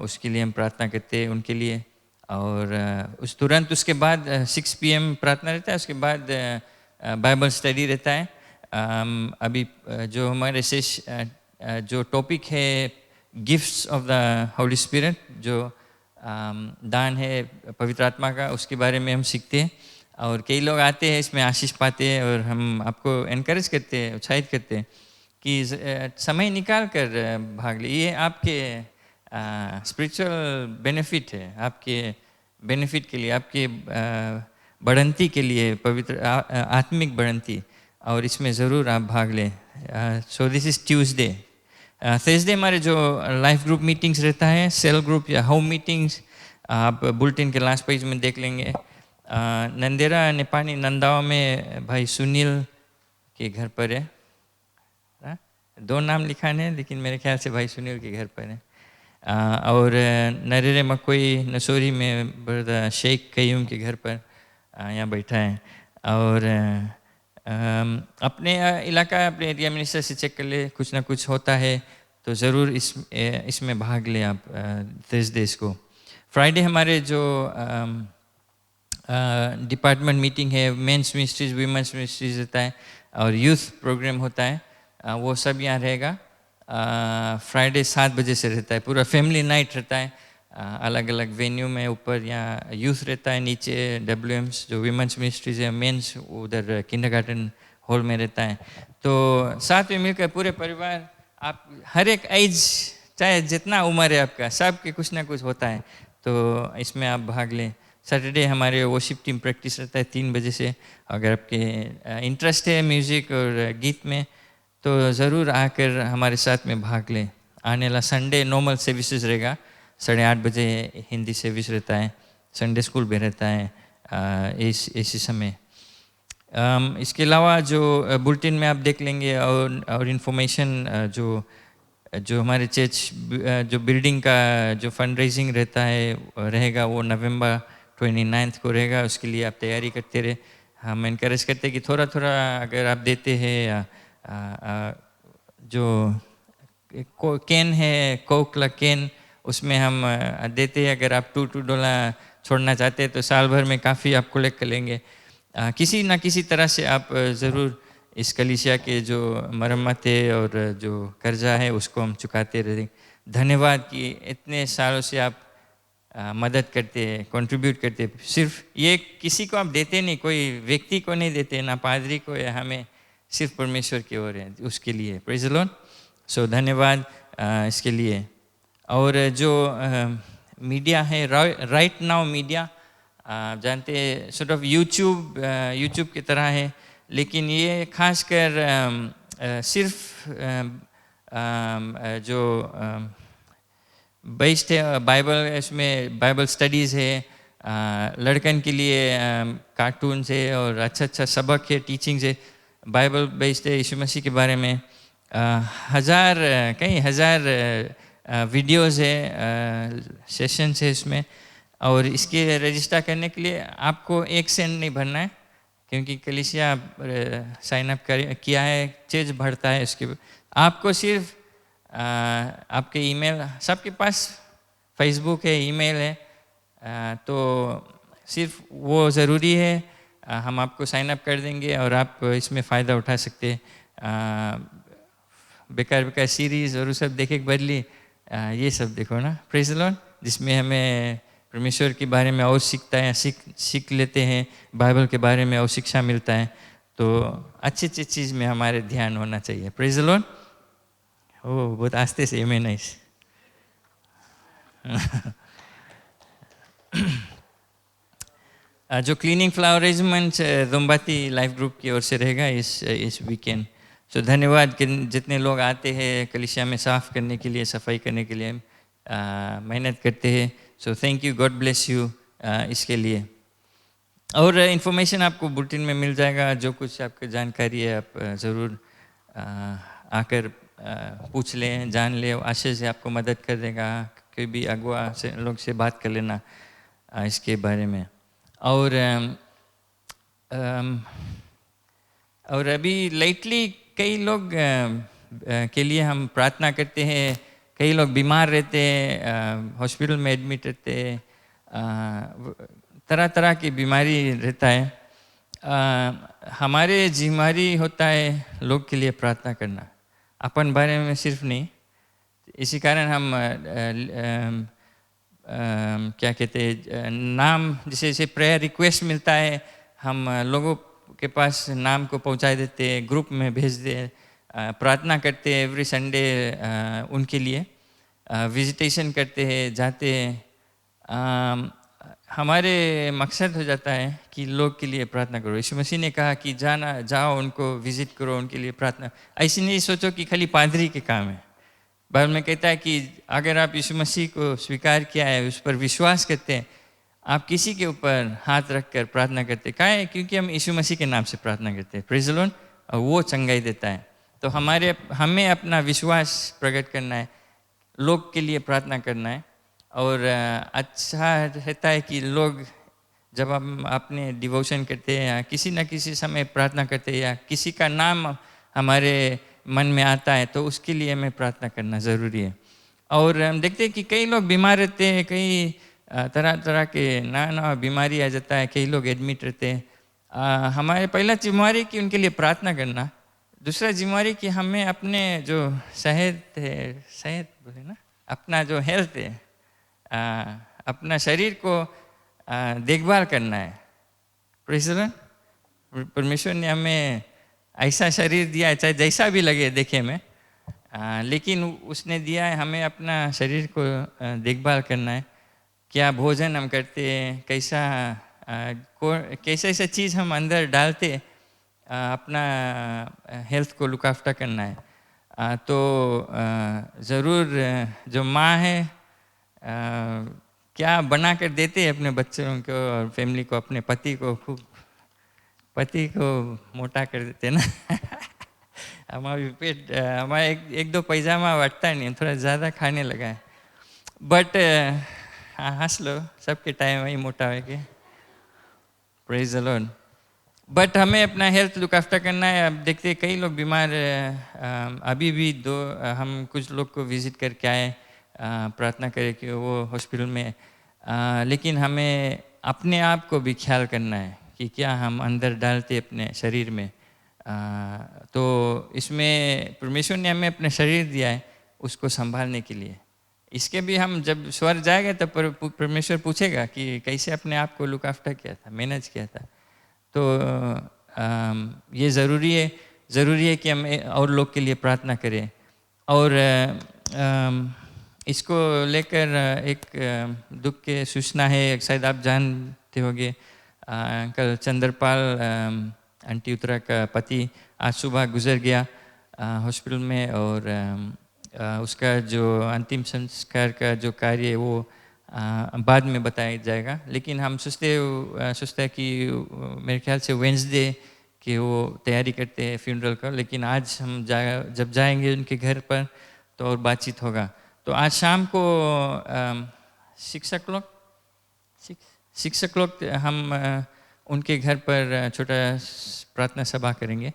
उसके लिए हम प्रार्थना करते हैं उनके लिए। और उस तुरंत उसके बाद 6 PM प्रार्थना रहता है। उसके बाद बाइबल स्टडी रहता है। अभी जो हमारे जो टॉपिक है gifts of the Holi spirit, जो दान है पवित्र आत्मा का, उसके बारे में हम सीखते हैं। और कई लोग आते हैं, इसमें आशीष पाते हैं, और हम आपको एनकरेज करते हैं, उत्साहित करते हैं कि समय निकाल कर भाग ले। ये आपके स्पिरिचुअल बेनिफिट है, आपके बेनिफिट के लिए, आपके बढ़ंती के लिए, पवित्र आत्मिक बढ़ंती, और इसमें ज़रूर आप भाग लें। So this is Tuesday. Thursday हमारे जो लाइफ ग्रुप मीटिंग्स रहता है, सेल ग्रुप या होम मीटिंग्स, आप बुलेटिन के लास्ट पेज में देख लेंगे। नंदेरा नेपानी नंदावा में भाई सुनील के घर पर है। 2 नाम लिखाने हैं, लेकिन मेरे ख्याल से भाई सुनील के घर पर है। और नरेरे मकोई नसोरी में ब्रदर शेख कयूम के घर पर यहाँ बैठा है। और अपने इलाका अपने एरिया मिनिस्टर से चेक कर ले, कुछ ना कुछ होता है तो ज़रूर इसमें भाग लें आप थर्सडेज को। फ्राइडे हमारे जो डिपार्टमेंट मीटिंग है, मेंस मिनिस्ट्रीज वीमेंस मिनिस्ट्रीज रहता है और यूथ प्रोग्राम होता है, वो सब यहाँ रहेगा। फ्राइडे 7 बजे से रहता है, पूरा फैमिली नाइट रहता है, अलग अलग वेन्यू में। ऊपर यहाँ यूथ रहता है, नीचे WMs जो वीमेंस मिनिस्ट्रीज है, मेंस उधर किंडरगार्टन हॉल में रहता है। तो साथ में मिलकर पूरे परिवार, आप हर एक एज, चाहे जितना उम्र है आपका, सबके कुछ ना कुछ होता है, तो इसमें आप भाग लें। सैटरडे हमारे वर्शिप टीम प्रैक्टिस रहता है 3 बजे से। अगर आपके इंटरेस्ट है म्यूज़िक और गीत में तो ज़रूर आकर हमारे साथ में भाग लें। आने वाला संडे नॉर्मल सर्विसेज रहेगा, 8:30 बजे हिंदी सर्विस रहता है, संडे स्कूल भी रहता है इसी समय। इसके अलावा जो बुलेटिन में आप देख लेंगे और इन्फॉर्मेशन जो हमारे चर्च जो बिल्डिंग का जो फंड रेजिंग रहता है रहेगा, वो नवंबर 29 को रहेगा। उसके लिए आप तैयारी करते रहे। हम इनकरेज करते हैं कि थोड़ा थोड़ा अगर आप देते हैं, जो कैन है कोकला कैन, उसमें हम देते हैं। अगर आप $2 छोड़ना चाहते हैं तो साल भर में काफ़ी आप कलेक्ट कर लेंगे। किसी ना किसी तरह से आप ज़रूर इस कलीसिया के जो मरम्मत है और जो कर्जा है उसको हम चुकाते रहें। धन्यवाद कि इतने सालों से आप मदद करते हैं, कंट्रीब्यूट करते हैं। सिर्फ ये किसी को आप देते नहीं, कोई व्यक्ति को नहीं देते, ना पादरी को या हमें, सिर्फ परमेश्वर की ओर है, उसके लिए प्रेज़ द लॉर्ड। सो धन्यवाद इसके लिए। और जो मीडिया है, राइट नाउ मीडिया, जानते हैं सॉर्ट ऑफ यूट्यूब की तरह है, लेकिन ये खासकर सिर्फ जो बेस्ड है बाइबल, इसमें बाइबल स्टडीज़ है, लड़कन के लिए कार्टून है और अच्छा अच्छा सबक है, टीचिंग्स है, बाइबल बेस्ड है, यीशु मसीह के बारे में कई हज़ार वीडियोज़ है, सेशंस है इसमें। और इसके रजिस्टर करने के लिए आपको 1 सेंट नहीं भरना है, क्योंकि कलीसिया साइन अप किया है, चर्च बढ़ता है। इसके आपको सिर्फ आपके ईमेल, सबके पास फेसबुक है, ईमेल है, तो सिर्फ वो ज़रूरी है। हम आपको साइन अप कर देंगे और आप इसमें फ़ायदा उठा सकते हैं। बेकार सीरीज़ और सब देखे के बदली ये सब देखो ना, प्रेज़ द लॉर्ड, जिसमें हमें परमेश्वर के बारे में और सीखता है, सीख लेते हैं, बाइबल के बारे में और शिक्षा मिलता है। तो अच्छी चीज़ में हमारे ध्यान होना चाहिए। Praise the Lord. ओह, बहुत आस्ते से मैं नहीं जो cleaning flower arrangement Dombati life group की ओर से रहेगा इस वीकेंड। सो धन्यवाद कि जितने लोग आते हैं कलीसिया में साफ़ करने के लिए, सफाई करने के लिए मेहनत करते हैं। So thank you, God bless you इसके लिए। और इन्फॉर्मेशन आपको बुलेटिन में मिल जाएगा, जो कुछ आपकी जानकारी है आप ज़रूर आकर पूछ लें, जान लें, आशा से आपको मदद कर देगा। कोई भी अगुआ से लोग से बात कर लेना इसके बारे में। और अभी लेटली कई लोग के लिए हम प्रार्थना करते हैं। कई लोग बीमार रहते हैं, हॉस्पिटल में एडमिट रहते हैं, तरह तरह की बीमारी रहता है। हमारे जिम्मेदारी होता है लोग के लिए प्रार्थना करना, अपन बारे में सिर्फ नहीं। इसी कारण हम क्या कहते हैं, नाम जैसे प्रेयर रिक्वेस्ट मिलता है, हम लोगों के पास नाम को पहुंचा देते हैं, ग्रुप में भेज दे, प्रार्थना करते हैं एवरी संडे उनके लिए, विजिटेशन करते हैं, जाते हैं। हमारे मकसद हो जाता है कि लोग के लिए प्रार्थना करो। यीशु मसीह ने कहा कि जाओ उनको विजिट करो, उनके लिए प्रार्थना। ऐसे नहीं सोचो कि खाली पादरी के काम है। बाइबल में कहता है कि अगर आप यीशु मसीह को स्वीकार किया है, उस पर विश्वास करते हैं, आप किसी के ऊपर हाथ रख कर प्रार्थना करते हैं। क्या है? क्योंकि हम यीशु मसीह के नाम से प्रार्थना करते हैं, प्रेज़ द लॉर्ड, और वो चंगाई देता है। तो हमें अपना विश्वास प्रकट करना है, लोग के लिए प्रार्थना करना है। और अच्छा रहता है कि लोग जब हम अपने डिवोशन करते हैं या किसी न किसी समय प्रार्थना करते हैं या किसी का नाम हमारे मन में आता है तो उसके लिए हमें प्रार्थना करना ज़रूरी है। और हम देखते हैं कि कई लोग बीमार रहते हैं, कई तरह तरह के ना बीमारी आ जाता है, कई लोग एडमिट रहते हैं। हमारे पहला जिम्मेवारी कि उनके लिए प्रार्थना करना, दूसरा जिम्मेवारी कि हमें अपने जो सेहत बोले ना, अपना जो हेल्थ है, अपना शरीर को देखभाल करना है। Praise the Lord. परमेश्वर ने हमें ऐसा शरीर दिया है, चाहे जैसा भी लगे देखे में, लेकिन उसने दिया है हमें अपना शरीर को देखभाल करना है। क्या भोजन हम करते हैं, कैसा ऐसा चीज़ हम अंदर डालते, अपना हेल्थ को लुक आफ्टर करना है। तो ज़रूर जो माँ है क्या बना कर देते हैं अपने बच्चों को और फैमिली को, अपने पति को मोटा कर देते ना। हमारा पेट, हमारा एक दो पैजामा बढ़ता नहीं, थोड़ा ज़्यादा खाने लगा है। बट हंस लो, सबके टाइम वही मोटा है कि प्रेज द लॉर्ड। बट हमें अपना हेल्थ लुक आफ्टर करना है। अब देखते हैं कई लोग बीमार, अभी भी हम कुछ लोग को विजिट करके आए, प्रार्थना करें कि वो हॉस्पिटल में, लेकिन हमें अपने आप को भी ख्याल करना है कि क्या हम अंदर डालते अपने शरीर में। तो इसमें परमेश्वर ने हमें अपना शरीर दिया है उसको संभालने के लिए। इसके भी हम जब स्वर्ग जाएंगे तब परमेश्वर पूछेगा कि कैसे अपने आप को लुक आफ्टर किया था, मैनेज किया था। तो ये ज़रूरी है कि हम और लोग के लिए प्रार्थना करें। और इसको लेकर एक दुख के सूचना है, शायद आप जानते होंगे। कल चंद्रपाल आंटी उत्तरा का पति आज सुबह गुजर गया हॉस्पिटल में, और उसका जो अंतिम संस्कार का जो कार्य है वो बाद में बताया जाएगा। लेकिन हम सोचते हैं कि मेरे ख्याल से वेंसडे कि वो तैयारी करते हैं फ्यूनरल का, लेकिन आज हम जब जाएंगे उनके घर पर तो और बातचीत होगा। तो आज शाम को 6 o'clock हम उनके घर पर छोटा प्रार्थना सभा करेंगे।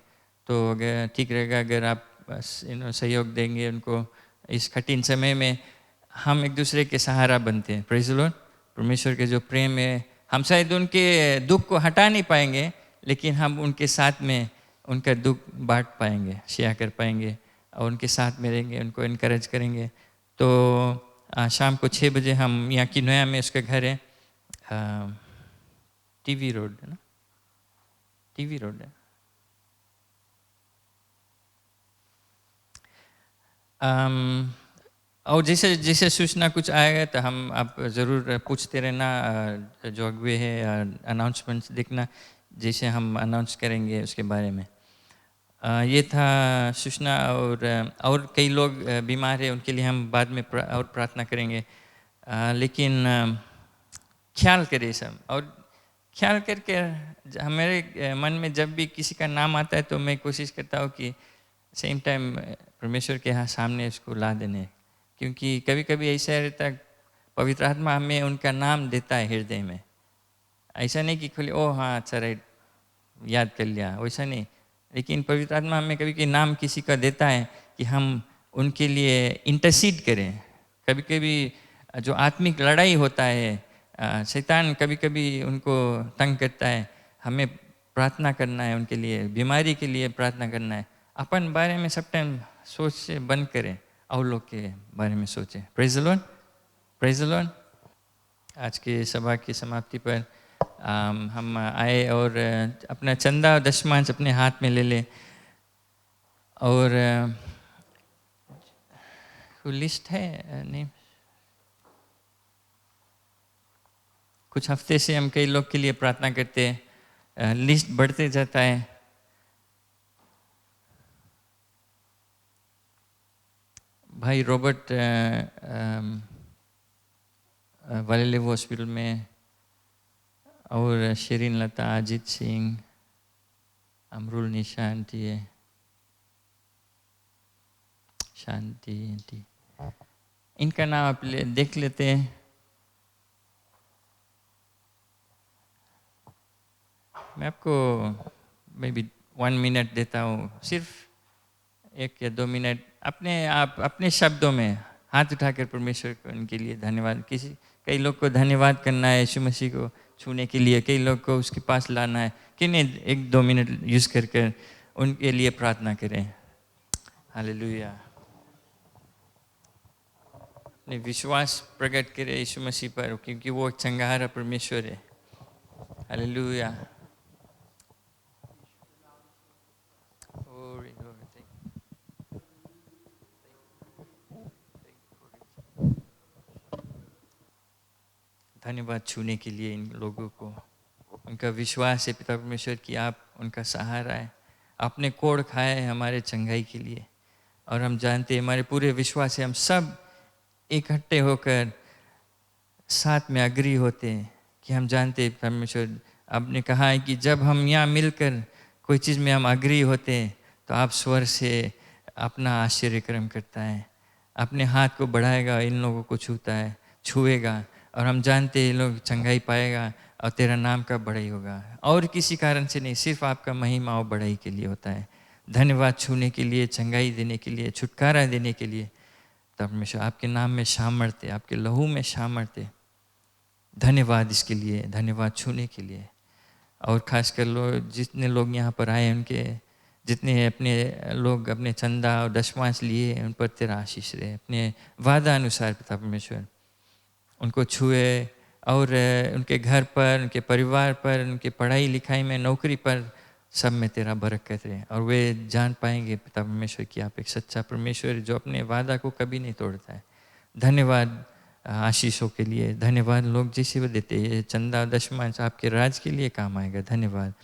तो अगर ठीक रहेगा अगर आप सहयोग देंगे उनको इस कठिन समय में। हम एक दूसरे के सहारा बनते हैं। Praise the Lord. परमेश्वर के जो प्रेम है, हम शायद उनके दुख को हटा नहीं पाएंगे, लेकिन हम उनके साथ में उनका दुख बांट पाएंगे, शेयर कर पाएंगे और उनके साथ में रहेंगे, उनको इनकरेज करेंगे। तो शाम को 6 बजे हम यहाँ की नया में उसका घर है, टीवी रोड है ना, टीवी रोड है। और जैसे सूचना कुछ आएगा तो हम आप ज़रूर पूछते रहना, जो अगुए है अनाउंसमेंट्स देखना, जैसे हम अनाउंस करेंगे उसके बारे में। ये था सूचना। और कई लोग बीमार है, उनके लिए हम बाद में और प्रार्थना करेंगे। लेकिन ख्याल करें सब, और ख्याल करके हमारे मन में जब भी किसी का नाम आता है तो मैं कोशिश करता हूँ कि सेम टाइम परमेश्वर के यहाँ सामने उसको ला देने, क्योंकि कभी कभी ऐसा रहता है पवित्र आत्मा हमें उनका नाम देता है हृदय में। ऐसा नहीं कि खुले ओ हाँ अच्छा राइट याद कर लिया, वैसा नहीं। लेकिन पवित्र आत्मा हमें कभी कभी नाम किसी का देता है कि हम उनके लिए इंटरसीड करें। कभी कभी जो आत्मिक लड़ाई होता है, शैतान कभी कभी उनको तंग करता है, हमें प्रार्थना करना है उनके लिए, बीमारी के लिए प्रार्थना करना है। अपन बारे में सब टाइम सोच से बंद करें और लोग के बारे में सोचें। Praise the Lord, praise the Lord. आज के सभा की समाप्ति पर हम आए और अपना चंदा दशमांश अपने हाथ में ले लें। और लिस्ट है नहीं, कुछ हफ्ते से हम कई लोग के लिए प्रार्थना करते हैं, लिस्ट बढ़ते जाता है। भाई रॉबर्ट वालेलेव हॉस्पिटल में, और शेरिन लता, अजीत सिंह, अमरुल निशा आंटी है, शांति आंटी, इनका नाम आप देख लेते हैं। मैं आपको मे बी 1 मिनट देता हूँ, सिर्फ 1 या 2 मिनट आप अपने शब्दों में हाथ उठाकर परमेश्वर को उनके लिए धन्यवाद। कई लोग को धन्यवाद करना है यीशु मसीह को छूने के लिए, कई लोग को उसके पास लाना है। किन्हें 1-2 मिनट यूज़ कर उनके लिए प्रार्थना करें। हालेलुया। अपने विश्वास प्रकट करें यीशु मसीह पर, क्योंकि वो चंगारा परमेश्वर है। हालेलुया। धन्यवाद छूने के लिए इन लोगों को। उनका विश्वास है पिता परमेश्वर कि आप उनका सहारा है। आपने कोड़ खाया है हमारे चंगाई के लिए, और हम जानते हैं, हमारे पूरे विश्वास है, हम सब इकट्ठे होकर साथ में अग्री होते हैं कि हम जानते हैं परमेश्वर, आपने कहा है कि जब हम यहाँ मिलकर कोई चीज़ में हम अग्री होते हैं तो आप स्वर से अपना आश्चर्यक्रम करता है, अपने हाथ को बढ़ाएगा, इन लोगों को छुएगा, और हम जानते हैं ये लोग चंगाई पाएगा और तेरा नाम का बढ़ाई होगा। और किसी कारण से नहीं, सिर्फ आपका महिमा और बढ़ाई के लिए होता है। धन्यवाद छूने के लिए, चंगाई देने के लिए, छुटकारा देने के लिए। तब हमेशा आपके नाम में सामर्थ्य, आपके लहू में सामर्थ्य। धन्यवाद इसके लिए, धन्यवाद छूने के लिए। और खासकर लोग, जितने लोग यहाँ पर आए, उनके जितने अपने लोग अपने चंदा और दशमांश लिए, उन पर तेरा आशीष रहे। अपने वादा अनुसार पिता परमेश्वर उनको छुए, और उनके घर पर, उनके परिवार पर, उनके पढ़ाई लिखाई में, नौकरी पर, सब में तेरा बरकत रहे। और वे जान पाएंगे पिता परमेश्वर कि आप एक सच्चा परमेश्वर जो अपने वादा को कभी नहीं तोड़ता है। धन्यवाद आशीषों के लिए, धन्यवाद लोग जिसे वो देते हैं चंदा दशमांश आपके राज के लिए काम आएगा। धन्यवाद।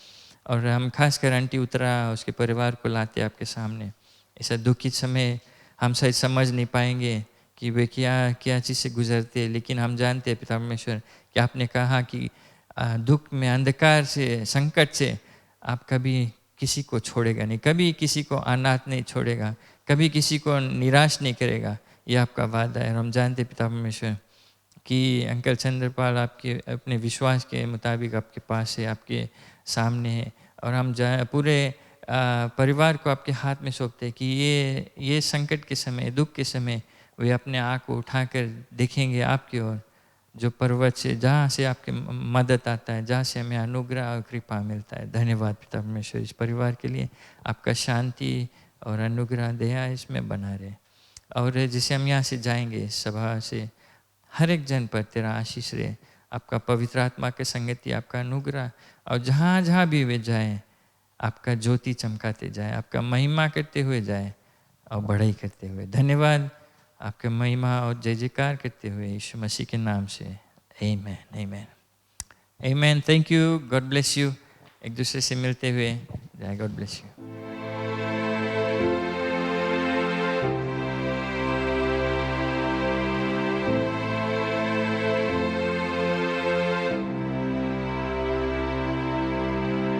और हम खासकर आंटी उत्तरा उसके परिवार को लाते आपके सामने। ऐसा दुखी समय हम शायद समझ नहीं पाएंगे कि वे क्या चीज़ से गुजरते हैं, लेकिन हम जानते हैं पिता परमेश्वर कि आपने कहा कि दुख में, अंधकार से, संकट से आप कभी किसी को छोड़ेगा नहीं, कभी किसी को अनाथ नहीं छोड़ेगा, कभी किसी को निराश नहीं करेगा। ये आपका वादा है। और हम जानते हैं पिता परमेश्वर कि अंकल चंद्रपाल आपके अपने विश्वास के मुताबिक आपके पास है, आपके सामने है। और हम पूरे परिवार को आपके हाथ में सौंपते हैं कि ये संकट के समय, दुख के समय वे अपने आँख को उठाकर देखेंगे आपकी ओर, जो पर्वत से, जहाँ से आपके मदद आता है, जहाँ से हमें अनुग्रह और कृपा मिलता है। धन्यवाद पिता परमेश्वर इस परिवार के लिए। आपका शांति और अनुग्रह दया इसमें बना रहे। और जिसे हम यहाँ से जाएंगे सभा से, हर एक जन पर तेरा आशीष रहे। आपका पवित्र आत्मा के संगति, आपका अनुग्रह, और जहाँ जहाँ भी वे जाए आपका ज्योति चमकाते जाए, आपका महिमा करते हुए जाए और बढ़ाई करते हुए। धन्यवाद आपके महिमा और जय जयकार करते हुए यीशु मसीह के नाम से। आमेन, आमेन, आमेन। Thank you, God bless you. एक दूसरे से मिलते हुए, जय, गॉड ब्लेस यू।